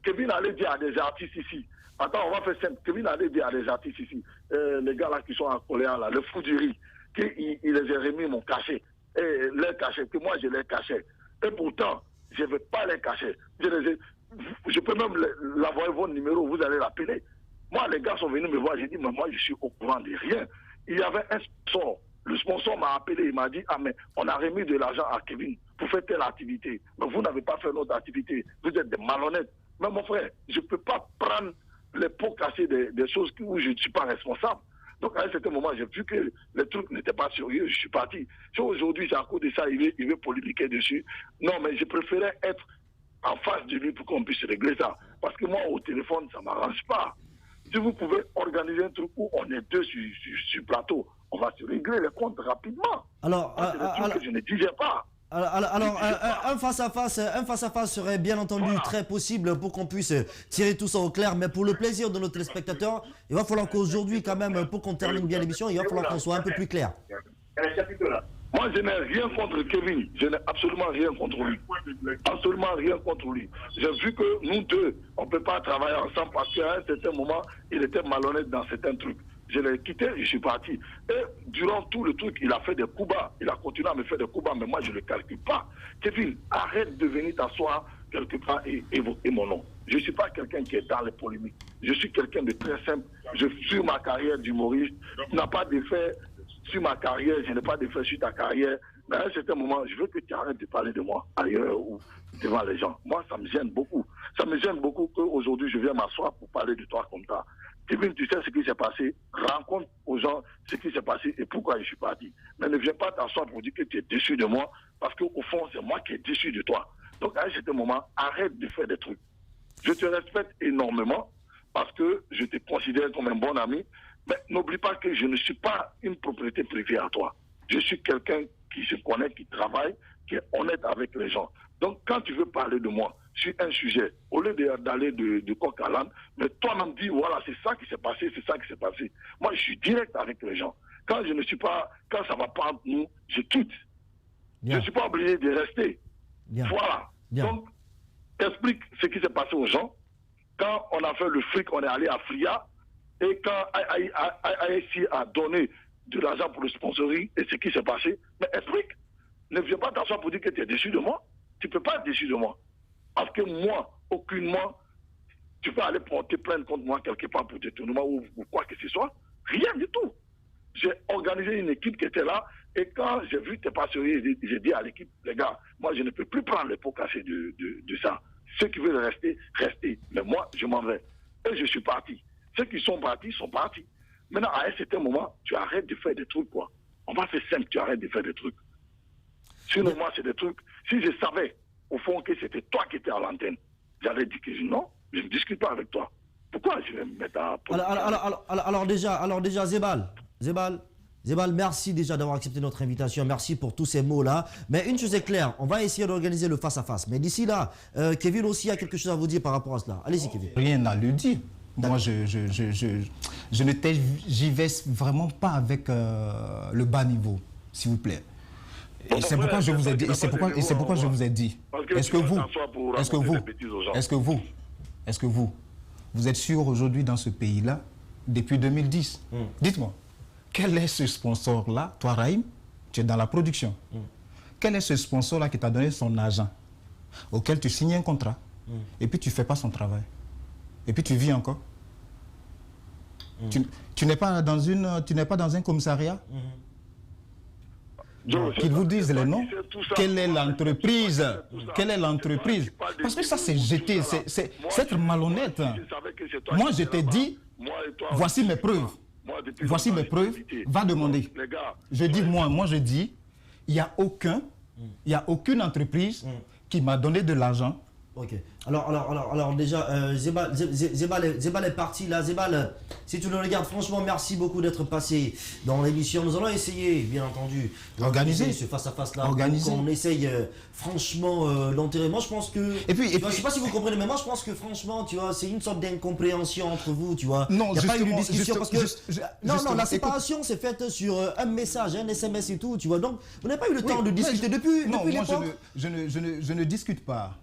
Kevin allait dire à des artistes ici. Attends, on va faire simple. Kevin allait dire à des artistes ici. Les gars là qui sont en colère, là, le fou du riz, qu'il les a remis mon cachet. Et les cachets, que moi je les cachais. Et pourtant, je ne vais pas les cacher. Je peux même l'envoyer votre numéro, vous allez l'appeler. Moi, les gars sont venus me voir, j'ai dit, mais moi, je suis au courant de rien. Il y avait un sponsor. Le sponsor m'a appelé, il m'a dit, ah, mais on a remis de l'argent à Kevin pour faire telle activité. Mais vous n'avez pas fait notre activité. Vous êtes des malhonnêtes. Mais mon frère, je ne peux pas prendre les pots cassés des choses où je ne suis pas responsable. Donc, à un certain moment, j'ai vu que le truc n'était pas sérieux, je suis parti. Si aujourd'hui, c'est à cause de ça, il veut polémiquer dessus. Non, mais je préférais être en face de lui pour qu'on puisse régler ça. Parce que moi, au téléphone, ça ne m'arrange pas. Si vous pouvez organiser un truc où on est deux sur plateau, on va se régler les comptes rapidement. Alors, c'est des trucs que je ne disais pas. Alors, un face-à-face serait bien entendu très possible pour qu'on puisse tirer tout ça au clair, mais pour le plaisir de nos téléspectateurs, il va falloir qu'aujourd'hui, quand même, pour qu'on termine bien l'émission, il va falloir qu'on soit un peu plus clair. Moi, je n'ai rien contre Kevin, je n'ai absolument rien contre lui. Absolument rien contre lui. J'ai vu que nous deux, on ne peut pas travailler ensemble parce qu'à un certain moment, il était malhonnête dans certains trucs. Je l'ai quitté, je suis parti. Et durant tout le truc, il a fait des coups bas. Il a continué à me faire des coups bas, mais moi, je ne le calcule pas. Kevin, arrête de venir t'asseoir quelque part et évoquer mon nom. Je ne suis pas quelqu'un qui est dans les polémiques. Je suis quelqu'un de très simple. Je suis ma carrière d'humoriste. Tu n'as pas d'effet sur ma carrière, je n'ai pas d'effet sur ta carrière. Mais à un certain moment, je veux que tu arrêtes de parler de moi ailleurs ou devant les gens. Moi, ça me gêne beaucoup. Ça me gêne beaucoup qu'aujourd'hui, je viens m'asseoir pour parler de toi comme ça. Kevin, tu sais ce qui s'est passé, rencontre aux gens ce qui s'est passé et pourquoi je suis parti. Mais ne viens pas t'asseoir pour dire que tu es déçu de moi, parce qu'au fond, c'est moi qui est déçu de toi. Donc à un certain moment, arrête de faire des trucs. Je te respecte énormément parce que je te considère comme un bon ami. Mais n'oublie pas que je ne suis pas une propriété privée à toi. Je suis quelqu'un qui se connaît, qui travaille, qui est honnête avec les gens. Donc, quand tu veux parler de moi sur un sujet, au lieu d'aller de coq à l'âne, mais toi-même dis, voilà, c'est ça qui s'est passé, c'est ça qui s'est passé. Moi, je suis direct avec les gens. Quand ça ne va pas entre nous, je quitte. Bien. Je ne suis pas obligé de rester. Bien. Voilà. Bien. Donc, explique ce qui s'est passé aux gens. Quand on a fait le fric, on est allé à Fria. Et quand AIC a donné de l'argent pour le sponsoring et ce qui s'est passé, mais explique. Ne viens pas t'asseoir pour dire que tu es déçu de moi. Tu ne peux pas être déçu de moi. Parce que moi, aucunement, tu peux aller porter plainte contre moi quelque part pour détournement ou quoi que ce soit. Rien du tout. J'ai organisé une équipe qui était là et quand j'ai vu que tu n'es pas sérieux, j'ai dit à l'équipe, les gars, moi je ne peux plus prendre les pots cassés de ça. Ceux qui veulent rester, restez. Mais moi, je m'en vais. Et je suis parti. Ceux qui sont partis, sont partis. Maintenant, à un certain moment, tu arrêtes de faire des trucs, quoi. On va faire simple, tu arrêtes de faire des trucs. Sinon, moi, c'est des trucs. Si je savais, au fond, que c'était toi qui étais à l'antenne, j'allais dire que non, je ne discute pas avec toi. Pourquoi je vais me mettre à... Alors déjà, Zébal, merci déjà d'avoir accepté notre invitation. Merci pour tous ces mots-là. Mais une chose est claire, on va essayer d'organiser le face-à-face. Mais d'ici là, Kevin aussi a quelque chose à vous dire par rapport à cela. Allez-y, Kevin. Rien à lui dire. Moi, je ne tergiverse vraiment pas avec le bas niveau, s'il vous plaît. Et c'est pourquoi je vous ai dit. Est-ce que vous êtes sûr aujourd'hui dans ce pays-là depuis 2010? Dites-moi, quel est ce sponsor-là, toi, Raïm? Tu es dans la production. Quel est ce sponsor-là qui t'a donné son argent, auquel tu signes un contrat, et puis tu ne fais pas son travail? Et puis tu vis encore. Tu n'es pas dans un commissariat. Qu'ils vous disent les noms. Quelle est l'entreprise? Quelle est l'entreprise? Parce que ça, c'est jeter, c'est être malhonnête. Moi, je t'ai dit, voici mes preuves. Voici mes preuves. Va demander. Je dis, moi je dis, il n'y a aucune entreprise qui m'a donné de l'argent. Ok. Alors déjà, Zébal est parti là. Zébal, si tu nous regardes, franchement, merci beaucoup d'être passé dans l'émission. Nous allons essayer, bien entendu, d'organiser ce face-à-face-là. On essaye franchement l'enterrer. Moi, je pense que... je ne sais pas si vous comprenez, mais moi, je pense que franchement, tu vois, c'est une sorte d'incompréhension entre vous, tu vois. Non, il n'y a pas eu de discussion parce que... la séparation s'est faite sur un message, un SMS et tout, tu vois. Donc, vous n'avez pas eu le temps de discuter depuis l'époque. Je ne discute pas.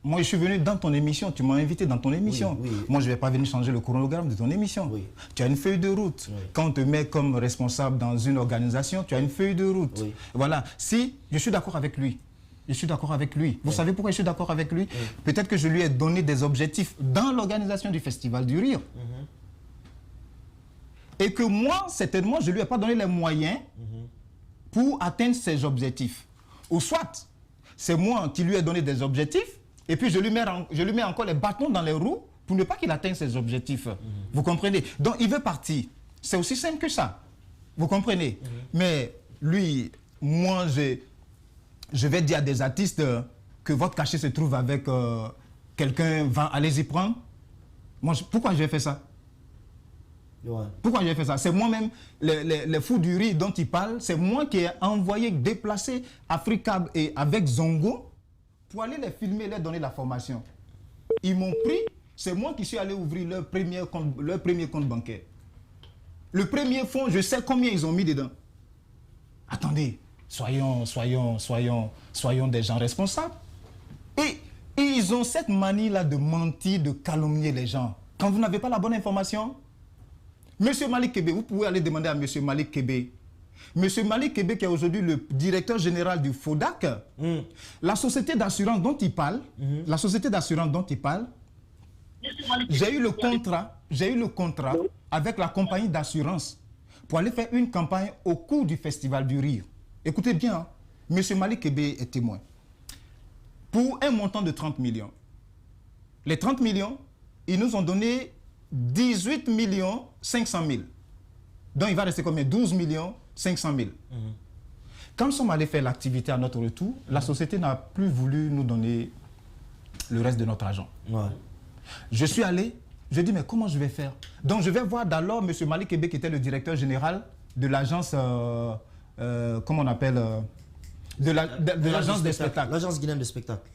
Moi, je suis venu dans ton émission, tu m'as invité dans ton émission. Moi, je ne vais pas venir changer le chronogramme de ton émission. Tu as une feuille de route. Quand on te met comme responsable dans une organisation, tu as une feuille de route. Voilà. Si je suis d'accord avec lui, Vous savez pourquoi je suis d'accord avec lui? Peut-être que je lui ai donné des objectifs dans l'organisation du Festival du Rire. Et que moi, certainement, je ne lui ai pas donné les moyens pour atteindre ses objectifs. Ou soit, c'est moi qui lui ai donné des objectifs, et puis je lui mets encore les bâtons dans les roues pour ne pas qu'il atteigne ses objectifs. Vous comprenez? Donc il veut partir. C'est aussi simple que ça. Vous comprenez? Mais lui, moi, je vais dire à des artistes que votre cachet se trouve avec quelqu'un, allez-y prendre. Moi, pourquoi j'ai fait ça? Pourquoi j'ai fait ça? C'est moi-même, les fous du riz dont il parle, c'est moi qui ai envoyé déplacer Africab et avec Zongo pour aller les filmer, leur donner la formation. Ils m'ont pris, c'est moi qui suis allé ouvrir leur premier compte bancaire. Le premier fonds, je sais combien ils ont mis dedans. Attendez, soyons des gens responsables. Et ils ont cette manie-là de mentir, de calomnier les gens. Quand vous n'avez pas la bonne information, Monsieur Malik Kébé, vous pouvez aller demander à Monsieur Malik Kébé. Monsieur Malik Kébé, qui est aujourd'hui le directeur général du FODAC, la société d'assurance dont il parle, j'ai eu le contrat avec la compagnie d'assurance pour aller faire une campagne au cours du Festival du Rire. Écoutez bien, hein, Monsieur Malik Kébé est témoin. Pour un montant de 30 millions. Les 30 millions, ils nous ont donné 18 500 000. Donc il va rester combien? 12 500 000. Quand nous sommes allés faire l'activité à notre retour, la société n'a plus voulu nous donner le reste de notre argent. Je suis allé, je dis, mais comment je vais faire? Donc, je vais voir d'alors M. Malik Kébé, qui était le directeur général de l'agence, comment on appelle, de l'agence des spectacles. L'agence guinéenne de spectacles.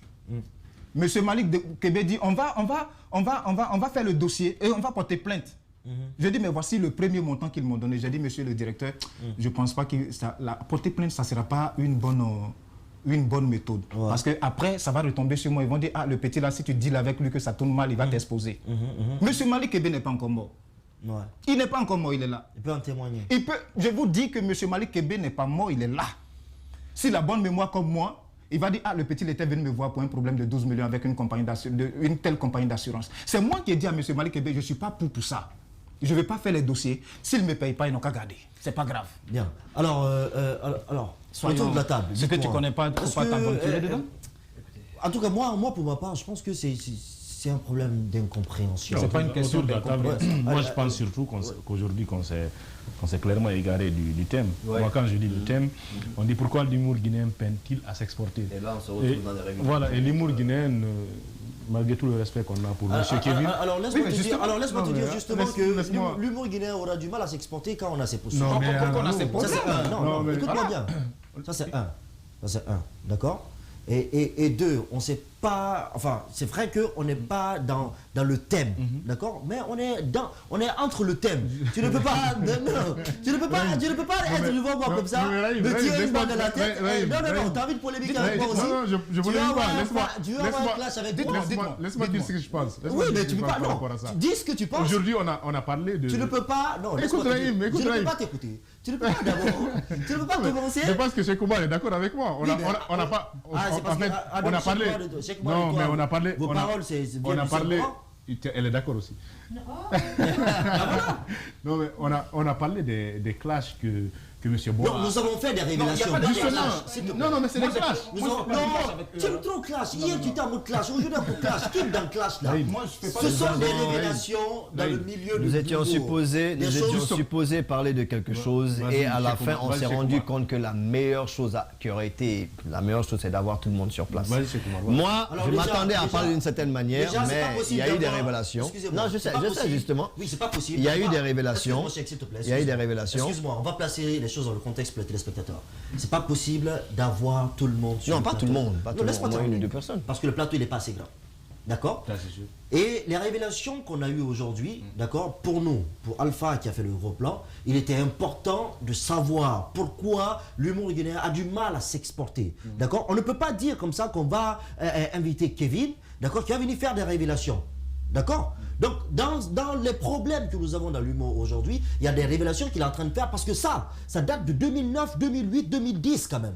M. Malik Kébé dit, on va faire le dossier et on va porter plainte. Je dis, mais voici le premier montant qu'ils m'ont donné. J'ai dit, monsieur le directeur, je ne pense pas que porter plainte, ça ne sera pas une bonne méthode. Ouais. Parce qu'après, ça va retomber sur moi. Ils vont dire, ah, le petit là, si tu deals avec lui que ça tourne mal, il va t'exposer. Monsieur Malik Kébé n'est pas encore mort. Ouais. Il n'est pas encore mort, il est là. Il peut en témoigner. Je vous dis que monsieur Malik Kébé n'est pas mort, il est là. S'il a bonne mémoire comme moi, il va dire, ah, le petit il était venu me voir pour un problème de 12 millions avec une telle compagnie d'assurance. C'est moi qui ai dit à monsieur Malik Kébé, je ne suis pas pour tout ça. Je ne vais pas faire les dossiers. S'ils ne me payent pas, ils n'ont qu'à garder. C'est pas grave. Bien. Alors, autour de la table. Ce que tu ne connais pas, il ne faut pas t'aventurer dedans. En tout cas, moi, pour ma part, je pense que c'est un problème d'incompréhension. C'est pas une question de table. Moi, je pense surtout qu'aujourd'hui, qu'on s'est clairement égaré du thème. Ouais. Moi, quand je dis le thème, on dit pourquoi l'humour guinéen peine-t-il à s'exporter? Et là, on se retrouve dans des règles. Voilà, et l'humour guinéen, malgré tout le respect qu'on a pour M. Kevin. Alors laisse-moi te dire justement que l'humour guinéen aura du mal à s'exporter quand on a ses postures. Non, mais quand on a ses postures. Non, écoute-moi bien. Ça c'est un. D'accord? Et deux, on ne sait pas, enfin, c'est vrai qu'on n'est pas dans le thème, d'accord? Mais on est entre le thème. Tu ne peux pas, tu ne peux pas être devant moi comme ça, me tirer une balle dans la tête. Non, t'as envie de polémiquer avec moi aussi. Non, je polémique pas, tu vas avoir un clash avec moi. Laisse-moi dire ce que je pense. Oui, mais tu ne peux pas, non. Dis ce que tu penses. Aujourd'hui, on a parlé de... Tu ne peux pas, non, écoute Raïm. Je ne peux pas t'écouter. Tu ne peux pas d'abord, tu ne peux pas commencer. Je pense que Cheikh Ouba est d'accord avec moi. On n'a pas... On a parlé... Non, mais on a parlé... Vos paroles, c'est bien. On a parlé... Elle est d'accord aussi. Non, mais on a parlé des clashs que M. Bois... Non, nous avons fait des révélations. Non, mais c'est des clashs. Non, tu es trop clash. Hier, tu étais en mode clash. Aujourd'hui, on est clash. Qui est dans le clash là? Ce sont des révélations dans le milieu de Nous étions supposés parler de quelque chose et à la fin, on s'est rendu compte que la meilleure chose qui aurait été... La meilleure chose, c'est d'avoir tout le monde sur place. Moi, je m'attendais à parler d'une certaine manière, mais il y a eu des révélations. Non, je sais justement. Oui, c'est pas possible. Il y a eu des révélations. Il y a eu des révélations. Excuse-moi, on va placer les choses dans le contexte pour les téléspectateurs. C'est pas possible d'avoir tout le monde sur le plateau. Non, pas tout le monde. Pas tout le monde. Laisse-moi une ou deux personnes. Parce que le plateau, il n'est pas assez grand. D'accord? Et les révélations qu'on a eues aujourd'hui, d'accord, pour nous, pour Alpha qui a fait le gros plan, il était important de savoir pourquoi l'humour guinéen a du mal à s'exporter. D'accord? On ne peut pas dire comme ça qu'on va inviter Kevin, d'accord, qui va venir faire des révélations. D'accord? Donc, dans les problèmes que nous avons dans l'humour aujourd'hui, il y a des révélations qu'il est en train de faire parce que ça date de 2009, 2008, 2010 quand même.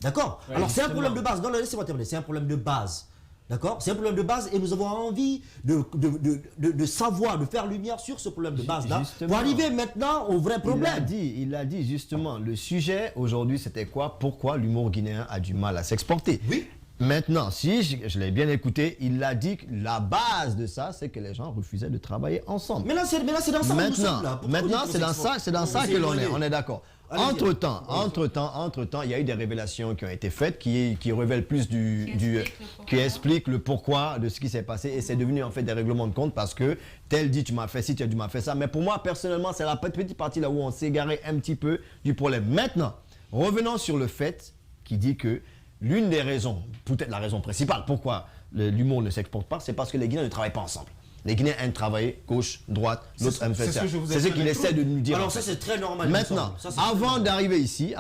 D'accord? Alors, c'est un problème de base. Non, laissez-moi terminer. C'est un problème de base. D'accord? C'est un problème de base et nous avons envie de savoir, de faire lumière sur ce problème de base-là pour arriver maintenant au vrai problème. Il a dit justement, le sujet aujourd'hui, c'était quoi? Pourquoi l'humour guinéen a du mal à s'exporter? Oui. Maintenant, si je l'ai bien écouté, il a dit que la base de ça, c'est que les gens refusaient de travailler ensemble. Mais là, c'est dans ça que nous sommes là. Maintenant, c'est dans ça que l'on est. On est d'accord. Entre-temps, il y a eu des révélations qui ont été faites qui révèlent plus qui expliquent le pourquoi de ce qui s'est passé et c'est devenu en fait des règlements de compte parce que tel dit tu m'as fait ci, tu m'as fait ça. Mais pour moi, personnellement, c'est la petite partie là où on s'est égaré un petit peu du problème. Maintenant, revenons sur le fait qui dit que l'une des raisons, peut-être la raison principale pourquoi l'humour ne s'exporte pas, c'est parce que les Guinéens ne travaillent pas ensemble. Les Guinéens aiment travailler gauche, droite, l'autre aime faire ça. C'est ce qu'il essaie de nous dire. Alors ça c'est très normal. Maintenant, avant d'arriver ici,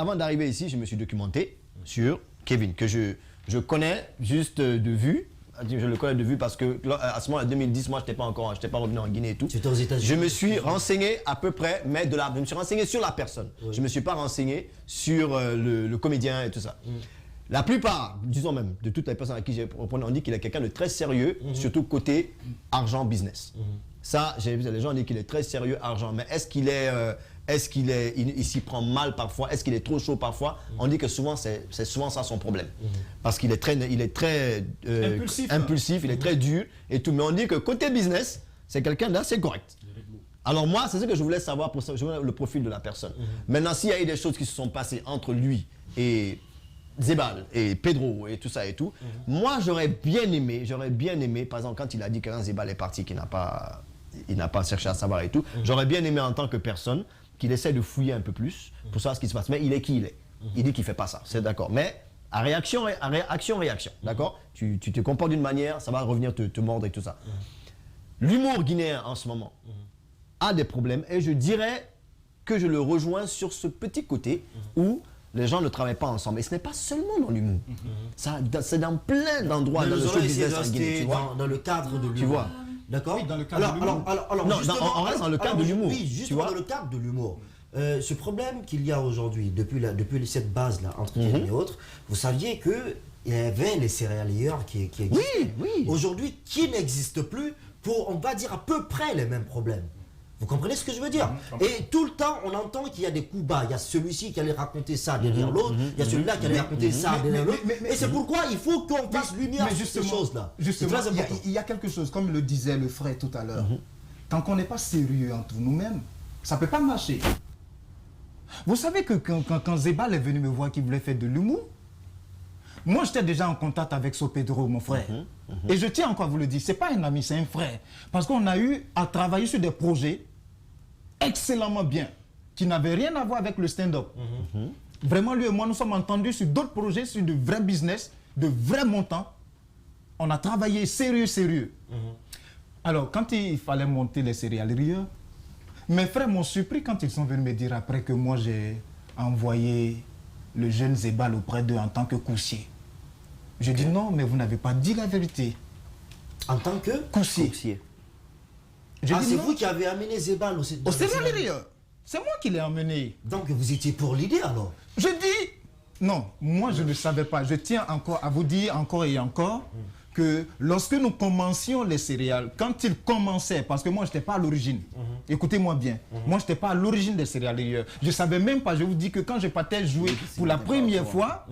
je me suis documenté sur Kevin, que je connais juste de vue. Je le connais de vue parce que à ce moment-là, en 2010, moi, je n'étais pas revenu en Guinée et tout. C'était aux États-Unis. Je me suis renseigné à peu près, mais je me suis renseigné sur la personne. Oui. Je ne me suis pas renseigné sur le comédien et tout ça. La plupart, disons même, de toutes les personnes à qui j'ai répondu, on dit qu'il est quelqu'un de très sérieux, surtout côté argent business. Ça, j'ai vu les gens dire qu'il est très sérieux argent, mais il s'y prend mal parfois, est-ce qu'il est trop chaud parfois? On dit que souvent, c'est souvent ça son problème. Parce qu'il est très impulsif, il est très dur et tout. Mais on dit que côté business, c'est quelqu'un d'assez correct. Alors moi, c'est ce que je voulais savoir pour ça, je voulais le profil de la personne. Maintenant, s'il y a eu des choses qui se sont passées entre lui et Zebal et Pedro et tout ça et tout, moi j'aurais bien aimé, par exemple quand il a dit que quand Zebal est parti, qu'il n'a pas cherché à savoir et tout, j'aurais bien aimé en tant que personne qu'il essaie de fouiller un peu plus pour savoir ce qui se passe. Mais il est qui il est. Il dit qu'il fait pas ça, c'est d'accord. Mais action, d'accord. Tu te comportes d'une manière, ça va revenir te mordre et tout ça. L'humour guinéen en ce moment a des problèmes et je dirais que je le rejoins sur ce petit côté où les gens ne travaillent pas ensemble. Et ce n'est pas seulement dans l'humour. C'est dans plein d'endroits dans le show business en Guinée, tu vois. Dans le cadre de l'humour. Tu vois. D'accord. Oui, dans le cadre de l'humour. Alors, non, justement, on reste dans le cadre de l'humour. Oui, justement dans le cadre de l'humour. Ce problème qu'il y a aujourd'hui, depuis cette base-là, entre Guinée et autres, vous saviez qu'il y avait les céréalières qui existaient. Oui. Aujourd'hui, qui n'existent plus pour, on va dire, à peu près les mêmes problèmes. Vous comprenez ce que je veux dire? Et tout le temps, on entend qu'il y a des coups bas. Il y a celui-ci qui allait raconter ça derrière l'autre. Il y a celui-là qui allait raconter ça derrière l'autre. Et c'est pourquoi il faut qu'on fasse lumière sur ces choses-là. Justement, il y a quelque chose, comme le disait le frère tout à l'heure. Tant qu'on n'est pas sérieux entre nous-mêmes, ça ne peut pas marcher. Vous savez que quand Zebal est venu me voir qu'il voulait faire de l'humour, moi j'étais déjà en contact avec Sopedro, mon frère. Et je tiens encore à vous le dire, ce n'est pas un ami, c'est un frère. Parce qu'on a eu à travailler sur des projets excellemment bien, qui n'avaient rien à voir avec le stand-up. Vraiment, lui et moi, nous sommes entendus sur d'autres projets, sur de vrais business, de vrais montants. On a travaillé sérieux. Alors, quand il fallait monter les céréaleries, mes frères m'ont surpris quand ils sont venus me dire après que moi j'ai envoyé le jeune Zebal auprès d'eux en tant que coussier. Je dis non, mais vous n'avez pas dit la vérité. En tant que coussier. C'est vous qui avez amené Zebal au céréalerie. C'est moi qui l'ai emmené. Donc vous étiez pour l'idée alors? Je dis non, moi je ne savais pas. Je tiens encore à vous dire encore et encore que lorsque nous commencions les céréales, quand ils commençaient, parce que moi je n'étais pas à l'origine, écoutez-moi bien, moi je n'étais pas à l'origine des céréales. Je ne savais même pas, je vous dis que quand je partais jouer pour la première fois,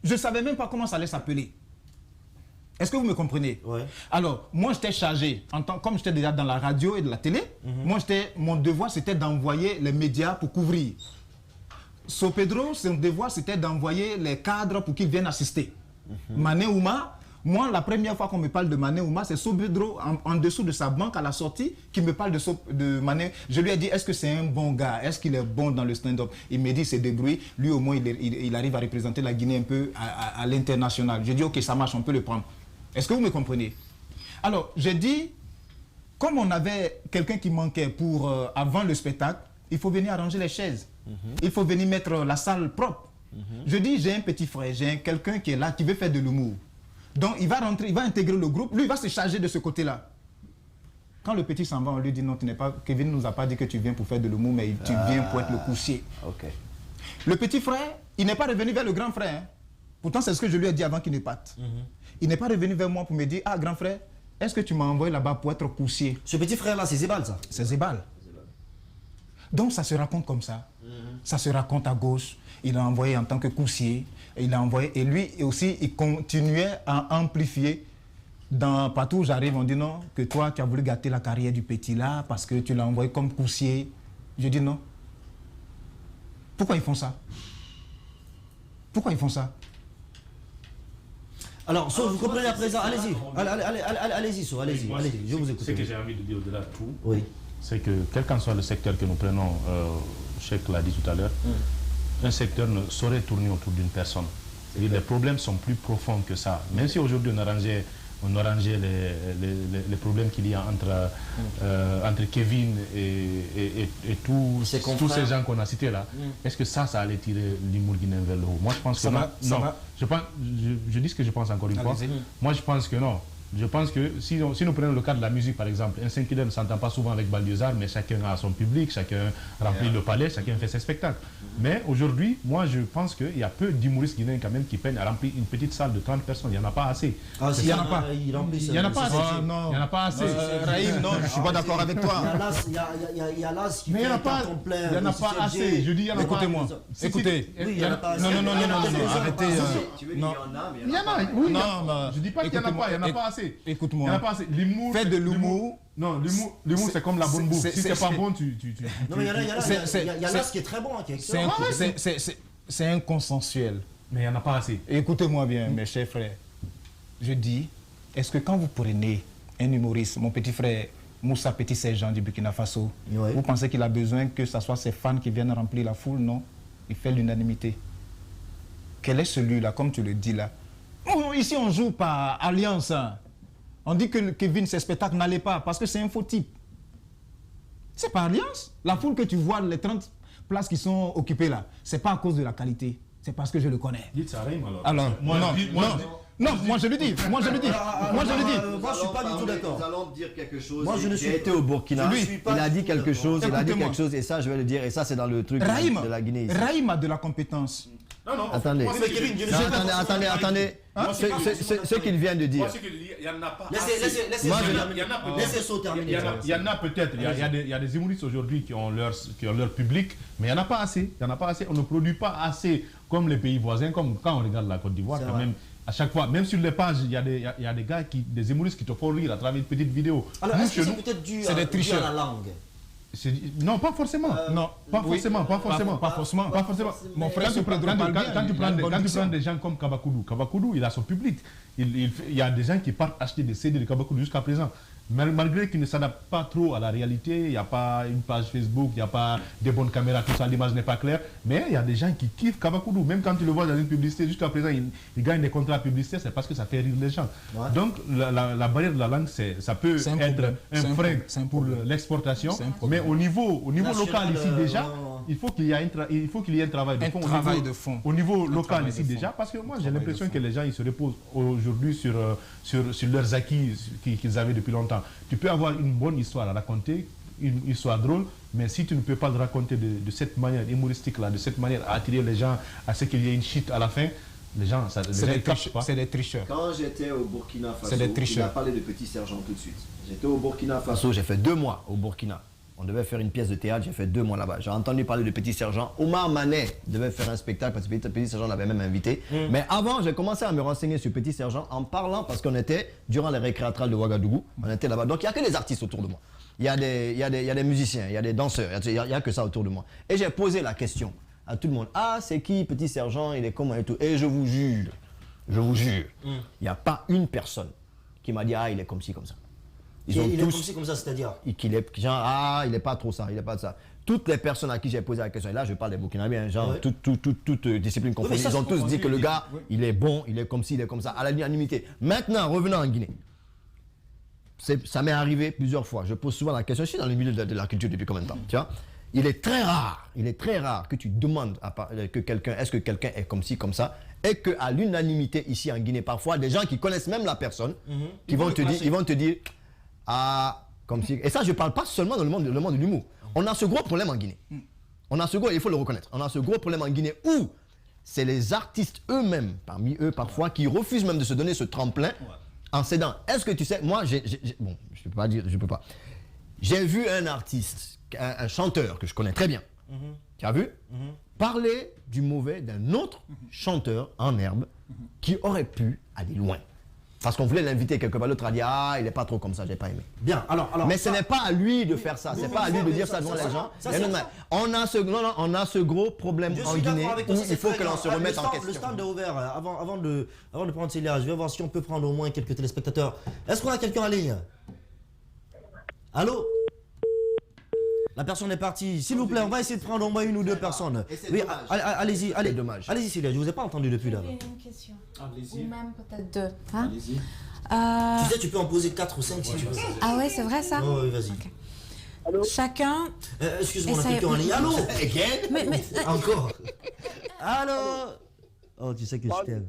je ne savais même pas comment ça allait s'appeler. Est-ce que vous me comprenez? Alors, moi j'étais chargé, comme j'étais déjà dans la radio et de la télé, mon devoir c'était d'envoyer les médias pour couvrir. Sopedro, son devoir c'était d'envoyer les cadres pour qu'ils viennent assister. Mané Ouma, moi, la première fois qu'on me parle de Mané Ouma, c'est Sopedro en dessous de sa banque à la sortie qui me parle de Mané. Je lui ai dit, est-ce que c'est un bon gars? Est-ce qu'il est bon dans le stand-up? Il me dit, c'est débrouillé. Lui, au moins, il arrive à représenter la Guinée un peu à l'international. J'ai dit, ok, ça marche, on peut le prendre. Est-ce que vous me comprenez? Alors, j'ai dit, comme on avait quelqu'un qui manquait pour avant le spectacle, il faut venir arranger les chaises. Il faut venir mettre la salle propre. Je dis, j'ai un petit frère, j'ai quelqu'un qui est là, qui veut faire de l'humour. Donc, il va rentrer, il va intégrer le groupe. Lui, il va se charger de ce côté-là. Quand le petit s'en va, on lui dit, non, tu n'es pas... Kevin ne nous a pas dit que tu viens pour faire de l'humour, mais tu viens pour être le coussier. Le petit frère, il n'est pas revenu vers le grand frère. Hein. Pourtant, c'est ce que je lui ai dit avant qu'il ne parte. Il n'est pas revenu vers moi pour me dire, ah, grand frère, est-ce que tu m'as envoyé là-bas pour être coussier? Ce petit frère-là, c'est Zebal, ça? C'est Zebal. Donc, ça se raconte comme ça. Ça se raconte à gauche. Il a envoyé en tant que coussier. Il a envoyé, et lui aussi, il continuait à amplifier. Partout où j'arrive, on dit non, que toi, tu as voulu gâter la carrière du petit là parce que tu l'as envoyé comme coussier. Je dis non. Pourquoi ils font ça? Pourquoi ils font ça? Alors, vous comprenez à présent, allez-y. Allez-y, je vous écoute. Ce que j'ai envie de dire au-delà de tout, c'est que quel qu'en soit le secteur que nous prenons, Cheikh l'a dit tout à l'heure, un secteur ne saurait tourner autour d'une personne. Et les problèmes sont plus profonds que ça. Même si aujourd'hui on arrangeait les problèmes qu'il y a entre Kevin et tous ces gens qu'on a cités là, est-ce que ça allait tirer l'humour guinéen vers le haut? Moi je pense que non. Je dis ce que je pense encore une fois. Moi je pense que non. Je pense que si nous prenons le cas de la musique par exemple, un Saint-Kidel ne s'entend pas souvent avec Baldiozar, mais chacun a son public, chacun remplit le palais, chacun fait ses spectacles. Mais aujourd'hui, moi je pense qu'il y a peu d'humoristes guinéens quand même qui peignent à remplir une petite salle de 30 personnes. Il n'y en a pas assez. Il n'y en a pas. Il n'y en a pas assez. Il n'y en a pas assez. Raïm, non, je ne suis pas d'accord avec toi. Il y a l'as qui fait un temps complet. Il n'y en a pas assez. Je dis il n'y en a pas. Écoutez-moi. Écoutez. Non, arrêtez. Il y en a, mais il n'y en a pas. Oui, non, je ne dis pas qu'il n'y en a pas, il n'y en a pas assez. Écoute-moi. Fais de l'humour. Non, l'humour c'est comme la bonne bouffe. Si c'est pas bon, tu... Non, mais il y a là ce qui est très bon. C'est inconsensuel. Mais il n'y en a pas assez. Écoutez-moi bien, mes chers frères. Je dis, est-ce que quand vous prenez un humoriste, mon petit frère Moussa Petit Sergent du Burkina Faso, vous pensez qu'il a besoin que ce soit ses fans qui viennent remplir la foule? Non. Il fait l'unanimité. Quel est celui-là, comme tu le dis là? Ici, on joue par alliance. On dit que Kevin, ses spectacles n'allaient pas parce que c'est un faux type. C'est par alliance. La foule que tu vois, les 30 places qui sont occupées là, c'est pas à cause de la qualité. C'est parce que je le connais. Dites ça rime alors. Alors, moi je le dis. Moi, je le dis. Moi, je suis pas du tout d'accord. Nous allons dire quelque chose. Moi, j'ai été au Burkina. Il a dit quelque chose. Il a dit quelque chose. Et ça, je vais le dire. Et ça, c'est dans le truc de la Guinée. Raïm a de la compétence. Non. Attendez. Attendez. Ce qu'il vient de dire. Il n'y en a pas. Laissez-le terminer. Il y en a peut-être. Il y a des humoristes aujourd'hui qui ont leur public, mais il n'y en a pas assez. Il n'y en a pas assez. On ne produit pas assez comme les pays voisins, comme quand on regarde la Côte d'Ivoire, quand même. À chaque fois, même sur les pages, il y a des gars, des humoristes qui te font rire à travers une petite vidéo. Alors, est-ce que c'est peut-être dû à la langue? Non, pas forcément. Pas forcément. Mon frère, quand tu prends des gens comme Kabakoudou, il a son public. Il y a des gens qui partent acheter des CD de Kabakoudou jusqu'à présent. Malgré qu'il ne s'adapte pas trop à la réalité, il n'y a pas une page Facebook, il n'y a pas des bonnes caméras, tout ça, l'image n'est pas claire. Mais il y a des gens qui kiffent Kabakoudou. Même quand tu le vois dans une publicité, jusqu'à présent, il gagne des contrats publicitaires, c'est parce que ça fait rire les gens. Ouais. Donc la barrière de la langue, ça peut être un frein pour l'exportation. Mais au niveau local ici déjà, il faut qu'il y ait un travail de fond. Au niveau local ici déjà, parce que moi j'ai l'impression que les gens ils se reposent aujourd'hui sur leurs acquis qu'ils avaient depuis longtemps. Tu peux avoir une bonne histoire à raconter, une histoire drôle, mais si tu ne peux pas le raconter de cette manière humoristique là, de cette manière à attirer les gens à ce qu'il y ait une chute à la fin, les gens, c'est des tricheurs. Quand j'étais au Burkina Faso, il a parlé de Petit Sergent tout de suite. J'étais au Burkina Faso. J'ai fait 2 mois au Burkina. On devait faire une pièce de théâtre, j'ai fait 2 mois là-bas. J'ai entendu parler de Petit Sergent. Omar Manet devait faire un spectacle parce que Petit Sergent l'avait même invité. Mais avant, j'ai commencé à me renseigner sur Petit Sergent en parlant parce qu'on était durant les récréatrales de Ouagadougou. On était là-bas. Donc il n'y a que des artistes autour de moi. Il y a des musiciens, il y a des danseurs, il n'y a que ça autour de moi. Et j'ai posé la question à tout le monde. Ah, c'est qui Petit Sergent? Il est comment et tout. Et je vous jure, il n'y a pas une personne qui m'a dit ah, il est comme ci, comme ça. Il est comme ça, c'est-à-dire il est pas trop ça, il est pas ça. Toutes les personnes à qui j'ai posé la question, et là je parle des Burkinabés, genre toute discipline confondue, ils ont tous dit que le gars, il est bon, il est comme ci, il est comme ça, à l'unanimité. Maintenant, revenons en Guinée. Ça m'est arrivé plusieurs fois. Je pose souvent la question, je suis dans le milieu de la culture depuis combien de temps, tu vois. Il est très rare que tu demandes que quelqu'un, est-ce que quelqu'un est comme ci, comme ça, et qu'à l'unanimité ici en Guinée, parfois, des gens qui connaissent même la personne, ils vont te dire ah, comme si... Et ça, je ne parle pas seulement dans le monde de l'humour. On a ce gros problème en Guinée. Il faut le reconnaître. On a ce gros problème en Guinée où c'est les artistes eux-mêmes, parmi eux parfois, qui refusent même de se donner ce tremplin en cédant. Est-ce que tu sais, moi, bon, je ne peux pas. J'ai vu un artiste, un chanteur que je connais très bien, tu as vu, parler du mauvais d'un autre chanteur en herbe qui aurait pu aller loin. Parce qu'on voulait l'inviter quelque part, l'autre a dit ah, il n'est pas trop comme ça, j'ai pas aimé. Bien, alors mais ce n'est pas à lui de faire ça, c'est pas à lui de dire ça devant les gens. On a ce gros problème en Guinée où il faut que l'on se remette en question. Le stand est ouvert. Avant de prendre Célia, je vais voir si on peut prendre au moins quelques téléspectateurs. Est-ce qu'on a quelqu'un en ligne? Allô? La personne est partie. S'il vous plaît, on va essayer de prendre au moins 1 ou 2 personnes. Oui, allez-y, allez-y Célia, je ne vous ai pas entendu depuis là. J'ai une question. Ou même peut-être 2. Hein? Allez-y. Tu sais, tu peux en poser 4 ou 5 si tu veux. Ah ouais, c'est vrai ça? Oui, vas-y. Okay. Chacun... excuse-moi, on a quelqu'un en ligne. Allô? Mais... Encore? Allô? Oh, tu sais que je t'aime.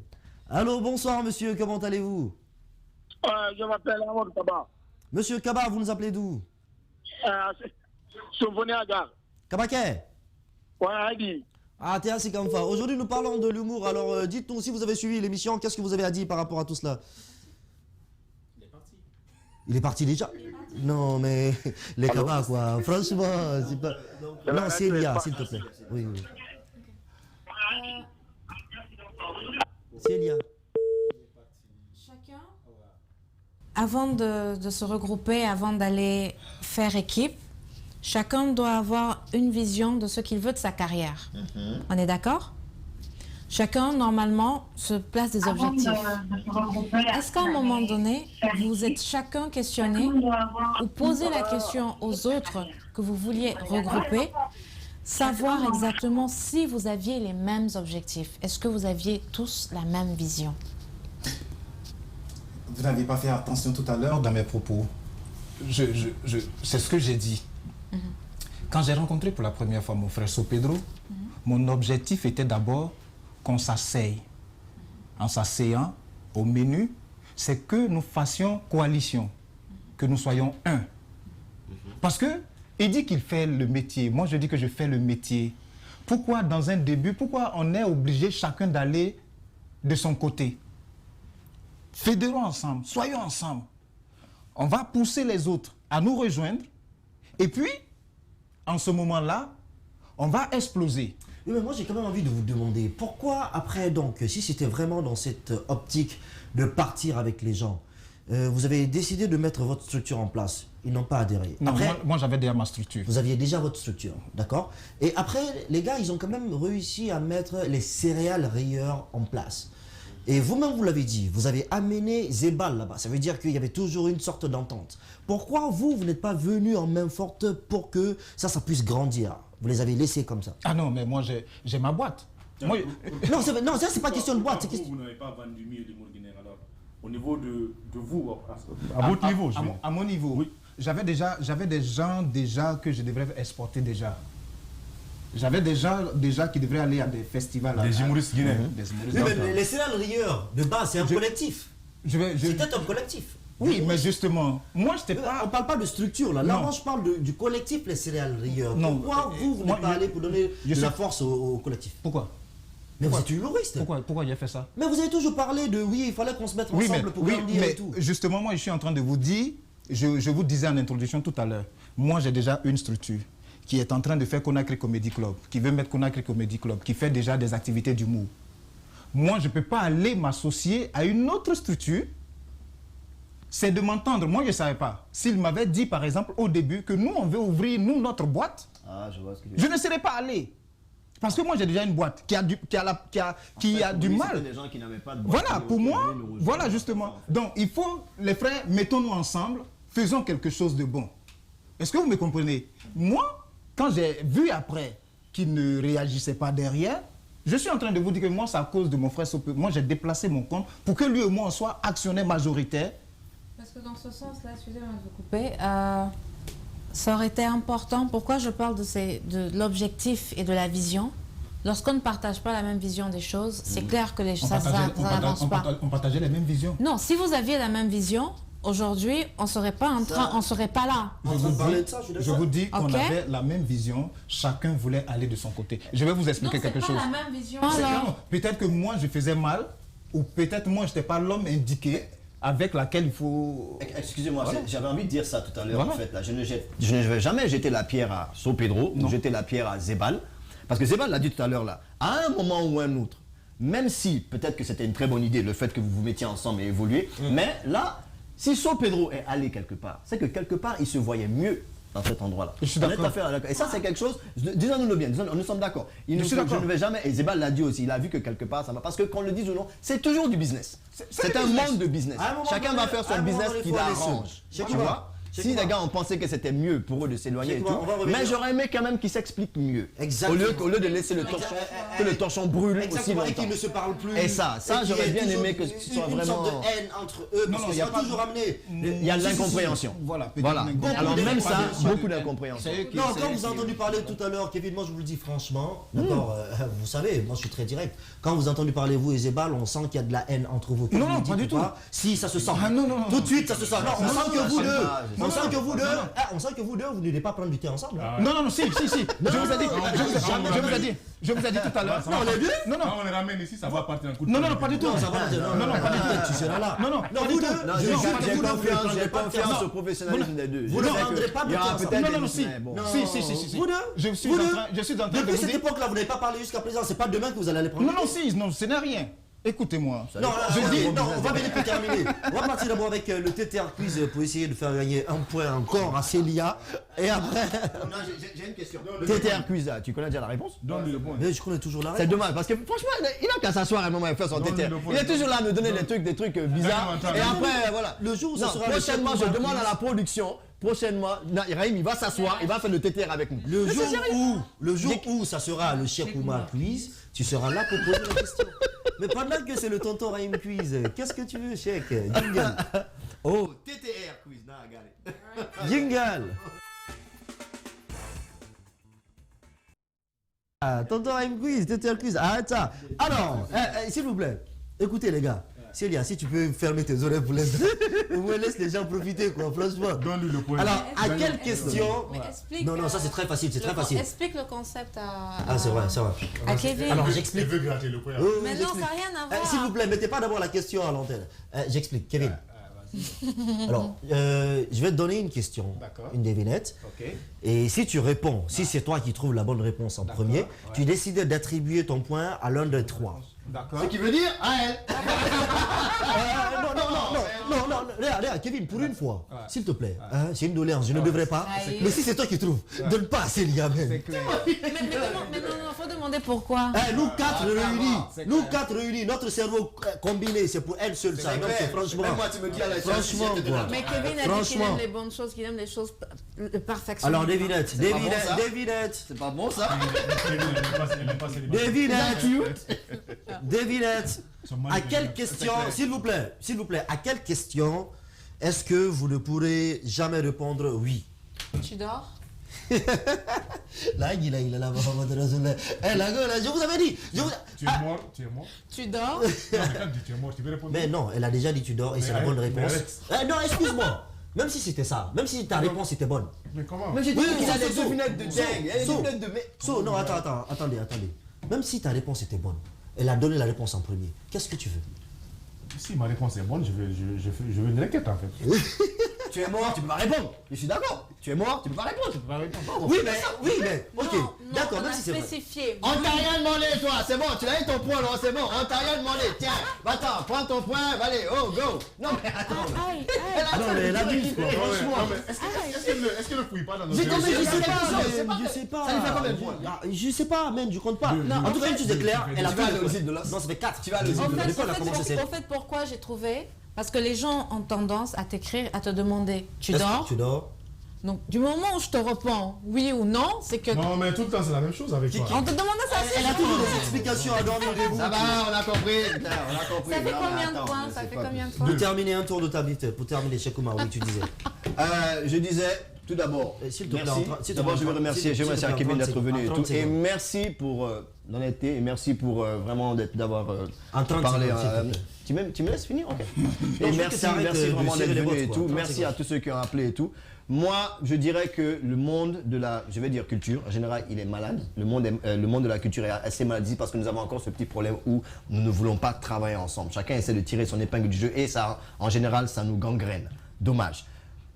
Allô, bonsoir monsieur, comment allez-vous? Je m'appelle Amadou Kaba. Monsieur Kaba, vous nous appelez d'où? Symphonie à gare. Kabaké? Ouais, Heidi. Ah, t'es assez comme ça. Aujourd'hui, nous parlons de l'humour. Alors, dites-nous, si vous avez suivi l'émission, qu'est-ce que vous avez à dire par rapport à tout cela? Il est parti. Il est parti déjà? Non, mais les Kaba, quoi. Franchement, c'est pas... Non, Célia, s'il te plaît. Oui. Célia. Chacun, avant de se regrouper, avant d'aller faire équipe, chacun doit avoir une vision de ce qu'il veut de sa carrière. On est d'accord? Chacun, normalement, se place des objectifs. Est-ce qu'à un moment donné, vous êtes chacun questionné ou posez la question aux autres que vous vouliez regrouper, savoir exactement si vous aviez les mêmes objectifs? Est-ce que vous aviez tous la même vision? Vous n'avez pas fait attention tout à l'heure dans mes propos. C'est ce que j'ai dit. Quand j'ai rencontré pour la première fois mon frère Sopedro, mon objectif était d'abord qu'on s'asseye. En s'asseyant au menu, c'est que nous fassions coalition, que nous soyons un. Parce que il dit qu'il fait le métier. Moi, je dis que je fais le métier. Pourquoi, dans un début, pourquoi on est obligé chacun d'aller de son côté? Fédérons ensemble, soyons ensemble. On va pousser les autres à nous rejoindre. Et puis, en ce moment-là, on va exploser. Oui, mais moi, j'ai quand même envie de vous demander, pourquoi après, donc, si c'était vraiment dans cette optique de partir avec les gens, vous avez décidé de mettre votre structure en place. Ils n'ont pas adhéré. Non, après, moi j'avais déjà ma structure. Vous aviez déjà votre structure, d'accord? Et après, les gars, ils ont quand même réussi à mettre les céréales rayeurs en place. Et vous-même, vous l'avez dit, vous avez amené Zebal là-bas. Ça veut dire qu'il y avait toujours une sorte d'entente. Pourquoi vous n'êtes pas venu en main forte pour que ça puisse grandir? Vous les avez laissés comme ça. Ah non, mais moi j'ai ma boîte. Moi, non, ça c'est pas question de boîte. Vous n'avez pas vendu mieux de Mourguiner alors? Au niveau de vous, à votre niveau, je à mon niveau, oui. J'avais des gens déjà que je devrais exporter déjà. J'avais des gens déjà qui devraient aller à des festivals. Des humoristes guinéens. Mais les céréales rayeurs, de base, c'est un collectif. C'était un collectif. Oui, mais justement, moi, je pas... On ne parle pas de structure, là. Là, moi, je parle du collectif, les céréales rayeurs. Non. Pourquoi vous n'êtes pas allé pour donner de la force au collectif? Pourquoi? Mais vous êtes humoriste. Pourquoi il a fait ça? Mais vous avez toujours parlé de, oui, il fallait qu'on se mette ensemble pour grandir et tout. Justement, moi, je suis en train de vous dire, je vous disais en introduction tout à l'heure, moi, j'ai déjà une structure qui est en train de faire Conakry Comedy Club, qui veut mettre Conakry Comedy Club, qui fait déjà des activités d'humour. Moi, je ne peux pas aller m'associer à une autre structure. C'est de m'entendre. Moi, je ne savais pas. S'il m'avait dit, par exemple, au début, que nous, on veut ouvrir, nous, notre boîte, je ne serais pas allé. Parce que moi, j'ai déjà une boîte qui a du mal. Des gens qui n'avaient pas de boîte. Voilà, pour moi, voilà justement. Donc, il faut, les frères, mettons-nous ensemble, faisons quelque chose de bon. Est-ce que vous me comprenez? Moi, quand j'ai vu après qu'il ne réagissait pas derrière, je suis en train de vous dire que moi, c'est à cause de mon frère Sopé. Moi, j'ai déplacé mon compte pour que lui et moi, on soit actionnaires majoritaires. Parce que dans ce sens-là, excusez-moi de vous couper, ça aurait été important. Pourquoi je parle de l'objectif et de la vision? Lorsqu'on ne partage pas la même vision des choses, c'est clair que ça n'avance pas. On partageait les mêmes visions. Non, si vous aviez la même vision, aujourd'hui, on ne serait pas là. Je vous dis qu'on avait la même vision, chacun voulait aller de son côté. Je vais vous expliquer quelque chose. La même vision. Peut-être que moi, je faisais mal, ou peut-être moi, je n'étais pas l'homme indiqué avec laquelle il faut... Excusez-moi, voilà. J'avais envie de dire ça tout à l'heure, voilà. En fait. Là, je ne vais jamais jeter la pierre à Sopedro, ou jeter la pierre à Zebal, parce que Zebal l'a dit tout à l'heure, là, à un moment ou un autre, même si peut-être que c'était une très bonne idée, le fait que vous vous mettiez ensemble et évoluer, mais là, si Sopedro est allé quelque part, c'est que quelque part, il se voyait mieux dans cet endroit-là. Je suis d'accord. Et ça, c'est quelque chose, disons-nous-le bien, nous sommes d'accord. Je ne vais jamais, et Zebal l'a dit aussi, il a vu que quelque part, ça va, parce que qu'on le dise ou non, c'est toujours du business. C'est un monde de business. Chacun va faire son business qui l'arrange. Tu vois? Si les gars ont pensé que c'était mieux pour eux de s'éloigner et tout, mais j'aurais aimé quand même qu'ils s'expliquent mieux. Au lieu de laisser le torchon brûler aussi longtemps. Et qu'ils ne se parlent plus. Et ça j'aurais bien aimé que ce soit vraiment... Une sorte de haine entre eux, parce qu'il y a toujours amené... Il y a de l'incompréhension. Voilà. Alors même ça, beaucoup d'incompréhension. Non, quand vous avez entendu parler tout à l'heure, Kevin, moi je vous le dis franchement, d'accord, vous savez, moi je suis très direct. Quand vous avez entendu parler, vous et Zebal, on sent qu'il y a de la haine entre vous. Non, pas du tout. Si, ça se sent. Tout de suite, ça se sent. Non, on sent que vous deux... On sent que vous deux, vous n'allez pas prendre du thé ensemble. Non, si. Je vous ai dit tout à l'heure. Non, les deux. Non. Quand on les ramène ici, ça va partir un coup de Non, pas du tout. Non, pas du tout. Tu seras là. Non, vous deux. J'ai confiance au professionnalisme des deux. Vous ne rendrez pas du thé ensemble. Non, si. Vous deux. Je suis en train de vous dire. Depuis cette époque-là, vous n'avez pas parlé jusqu'à présent. C'est pas demain que vous allez aller prendre. Non, ce n'est rien. Écoutez-moi. Non, on va venir pour terminer. On va partir d'abord avec le TTR quiz pour essayer de faire gagner un point encore à Célia. Et après. Non, j'ai une question. TTR quiz, tu connais déjà la réponse? Donne-lui le point. Mais je connais toujours la réponse. C'est dommage parce que franchement, il a qu'à s'asseoir à un moment et faire son TTR. Il est toujours là à nous donner des trucs bizarres. Et après, voilà. Le jour où ça sera prochainement, je demande à la production. Prochainement, Raïm, il va s'asseoir, il va faire le TTR avec nous. Le jour où ça sera le Cheikh Oumar quiz, tu seras là pour poser la question. Mais pendant que c'est le tonton Raïm quiz, qu'est-ce que tu veux, Cheikh? Jingle. Oh, TTR quiz, non, regardez. Jingle. Tonton Raïm quiz, TTR quiz, arrête ça. Alors, s'il vous plaît, écoutez les gars. Célia, si tu peux fermer tes oreilles pour l'instant, au moins laisse les gens profiter, quoi, franchement. Donne-lui le point. Alors, à quelle question? Non, ça c'est très facile, c'est très facile. Explique le concept à. Ah, c'est vrai, c'est vrai. À Kevin. Alors, j'explique. Il veut gratter le point. Mais non, ça n'a rien à voir. S'il vous plaît, mettez pas d'abord la question à l'antenne. J'explique, Kevin. Alors, je vais te donner une question, une devinette. Et si tu réponds, si c'est toi qui trouves la bonne réponse en premier, tu décides d'attribuer ton point à l'un des trois. D'accord. Ce qui veut dire à elle. Non, regarde, Kevin, pour une fois, s'il te plaît, c'est une doléance, je ne devrais pas. Mais si c'est toi qui trouves, donne pas à Célia même. Mais non, faut demander pourquoi. Nous quatre réunis, notre cerveau combiné, c'est pour elle seule ça. Donc franchement, quoi. Mais Kevin a dit qu'il aime les bonnes choses, qu'il aime les choses perfectionnées. Alors devinette. C'est pas bon ça. Devinette. À quelle question, s'il vous plaît, à quelle question est-ce que vous ne pourrez jamais répondre oui? Tu dors? Là, il a la maman de Rasoul. Je vous avais dit. Tu es mort. Tu dors? Non, mais quand tu es mort, tu veux répondre. Mais non, elle a déjà dit tu dors et c'est la bonne réponse. Non, excuse-moi. Même si c'était ça, même si ta réponse était bonne. Mais comment? Mais j'ai dit qu'il a des devinettes de dingue. Non, attendez. Même si ta réponse était bonne, elle a donné la réponse en premier. Qu'est-ce que tu veux? Si ma réponse est bonne, je veux une requête en fait. Tu es mort, tu peux pas répondre. Je suis d'accord. Tu es mort, tu peux pas répondre. Oui, mais, ok. D'accord, même si c'est spécifié. On t'a rien demandé, toi. C'est bon, tu as eu ton point, non, c'est bon. On t'a rien demandé. Tiens, attends, prends ton point, allez, oh, go. Non, mais attends. Non, mais elle abuse, quoi. Franchement. Est-ce qu'elle ne fouille pas dans nos J'ai compris, je sais pas. Ça lui fait combien de points? Je sais pas, man, je compte pas. En tout cas, une chose est claire, elle a fait le site de l'os. Non, ça fait 4. Tu vas aller au site de l'os. En fait, pourquoi j'ai trouvé? Parce que les gens ont tendance à t'écrire, à te demander tu dors? Tu dors? Donc, du moment où je te réponds oui ou non, c'est que. Non, mais tout le temps, c'est la même chose avec toi. On te demande ça. Elle a toujours des explications à dormir debout. Ça va, on a compris. Ça fait combien de points? Ça fait combien de points? De terminer un tour de table vite, pour terminer, Cheikh Oumar, oui, tu disais. Je disais, tout d'abord, merci. D'abord, je veux remercier à Kevin d'être venu et tout. Et merci pour l'honnêteté et merci pour vraiment d'avoir parlé. Tu me laisses finir? Ok. Et merci vraiment d'être venu et tout. Merci à tous ceux qui ont appelé et tout. Moi, je dirais que le monde de la, je vais dire culture, en général, il est malade. Le monde de la culture est assez malade parce que nous avons encore ce petit problème où nous ne voulons pas travailler ensemble. Chacun essaie de tirer son épingle du jeu et ça, en général, ça nous gangrène. Dommage.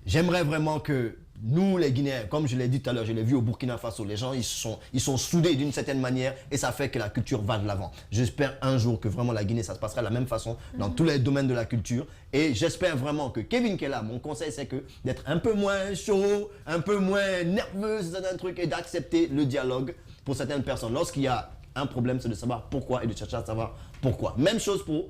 J'aimerais vraiment que nous, les Guinéens, comme je l'ai dit tout à l'heure, je l'ai vu au Burkina Faso, les gens, ils sont soudés d'une certaine manière et ça fait que la culture va de l'avant. J'espère un jour que vraiment la Guinée, ça se passera de la même façon dans tous les domaines de la culture. Et j'espère vraiment que Kevin qui est là, mon conseil, c'est que d'être un peu moins chaud, un peu moins nerveux, c'est un truc, et d'accepter le dialogue pour certaines personnes. Lorsqu'il y a un problème, c'est de savoir pourquoi et de chercher à savoir pourquoi. Même chose pour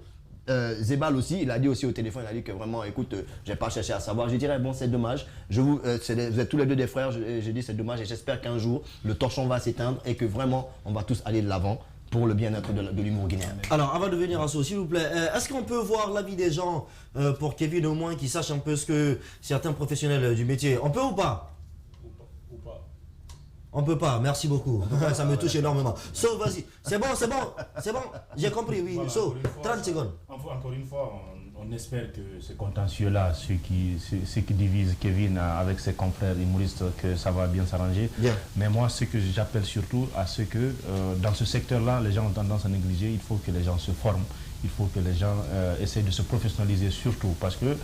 Zebal aussi, il a dit aussi au téléphone, il a dit que vraiment, écoute, je n'ai pas cherché à savoir. Je dirais, bon, c'est dommage. Vous êtes tous les deux des frères, j'ai dit c'est dommage et j'espère qu'un jour, le torchon va s'éteindre et que vraiment, on va tous aller de l'avant pour le bien-être de l'humour guinéen. Alors, avant de venir à ça, s'il vous plaît, est-ce qu'on peut voir l'avis des gens pour Kevin au moins, qui sache un peu ce que certains professionnels du métier, on peut ou pas? On peut pas, merci beaucoup. Ça me touche énormément. So, vas-y. C'est bon. J'ai compris, oui. So, 30 secondes. Encore une fois, on espère que ce contentieux-là, ce qui divise Kevin avec ses confrères humoristes, que ça va bien s'arranger. Mais moi, ce que j'appelle surtout à ce que dans ce secteur-là, les gens ont tendance à négliger. Il faut que les gens se forment. il faut que les gens essayent de se professionnaliser surtout, parce que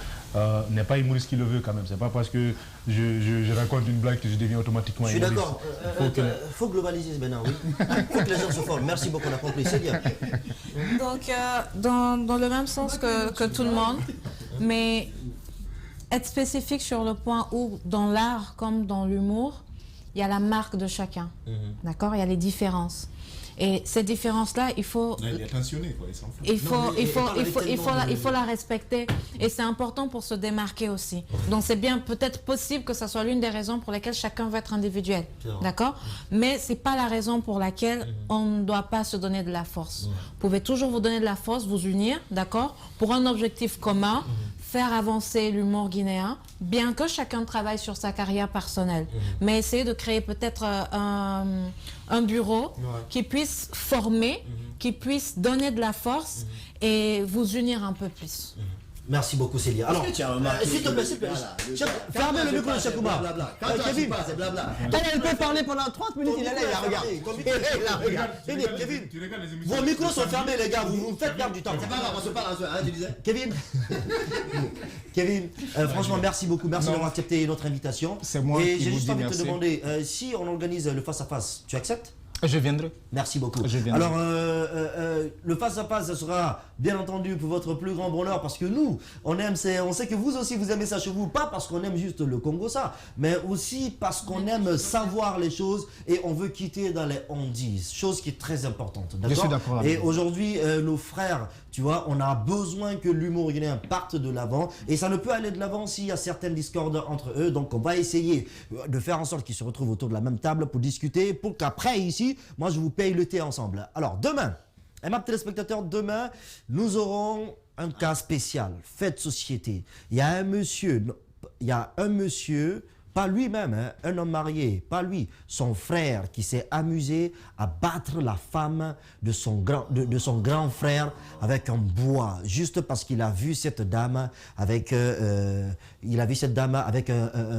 n'est pas humoriste qui le veut quand même. C'est pas parce que je raconte une blague que je deviens automatiquement humoriste. Je suis d'accord. Faut globaliser maintenant, oui. Faut que les gens se forment. Merci beaucoup, on a compris. C'est bien. Donc, dans le même sens que tout le monde, mais être spécifique sur le point où, dans l'art comme dans l'humour, il y a la marque de chacun. D'accord? Il y a les différences. Et ces différences-là, il faut... Il est attentionné, quoi, il faut la respecter. Et c'est important pour se démarquer aussi. Donc c'est bien, peut-être possible que ça soit l'une des raisons pour lesquelles chacun veut être individuel. D'accord? Mais ce n'est pas la raison pour laquelle on ne doit pas se donner de la force. Vous pouvez toujours vous donner de la force, vous unir, d'accord? Pour un objectif commun, faire avancer l'humour guinéen, bien que chacun travaille sur sa carrière personnelle. Mais essayer de créer peut-être un bureau qui puisse former, qui puisse donner de la force et vous unir un peu plus. Merci beaucoup, Célia. Alors, s'il te plaît, fermez le micro de Chakouma. Kevin, elle peut parler pendant 30 minutes, il est là, il la regarde. Kevin, vos micros sont fermés, les gars, vous me faites perdre du temps. C'est pas grave, on se parle, tu disais. Kevin, franchement, merci beaucoup. Merci d'avoir accepté notre invitation. C'est moi qui vous dis merci. Et j'ai juste envie de te demander, si on organise le face-à-face, tu acceptes? Je viendrai. Merci beaucoup. Alors, le face-à-face, ça sera bien entendu pour votre plus grand bonheur, parce que nous, on sait que vous aussi, vous aimez ça chez vous, pas parce qu'on aime juste le Congo, ça, mais aussi parce qu'on aime savoir les choses et on veut quitter dans les on-dit, chose qui est très importante. Je suis d'accord. Et aujourd'hui, nos frères, tu vois, on a besoin que l'humour guinéen parte de l'avant, et ça ne peut aller de l'avant s'il y a certaines discordes entre eux. Donc, on va essayer de faire en sorte qu'ils se retrouvent autour de la même table pour discuter, pour qu'après, ici, moi, je vous paye le thé ensemble. Alors, demain, mes téléspectateurs, demain, nous aurons un cas spécial, fait de société. Il y a un monsieur, pas lui-même, hein, un homme marié, pas lui, son frère qui s'est amusé à battre la femme de son grand frère avec un bois, juste parce qu'il a vu cette dame avec, un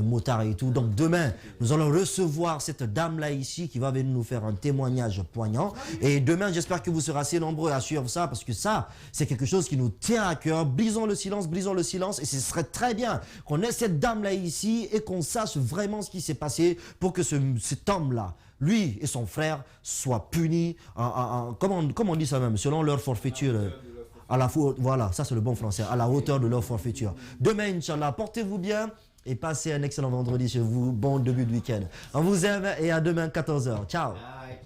motard et tout. Donc demain, nous allons recevoir cette dame-là ici qui va venir nous faire un témoignage poignant. Et demain, j'espère que vous serez assez nombreux à suivre ça, parce que ça, c'est quelque chose qui nous tient à cœur. Brisons le silence, et ce serait très bien qu'on ait cette dame-là ici et qu'on sache vraiment ce qui s'est passé pour que cet homme-là, lui et son frère, soient punis, comment on dit ça même, selon leur forfaiture. Voilà, ça c'est le bon français, à la hauteur de leur forfaiture. Demain, Inch'Allah, portez-vous bien et passez un excellent vendredi chez vous. Bon début de week-end. On vous aime et à demain 14h. Ciao. Bye.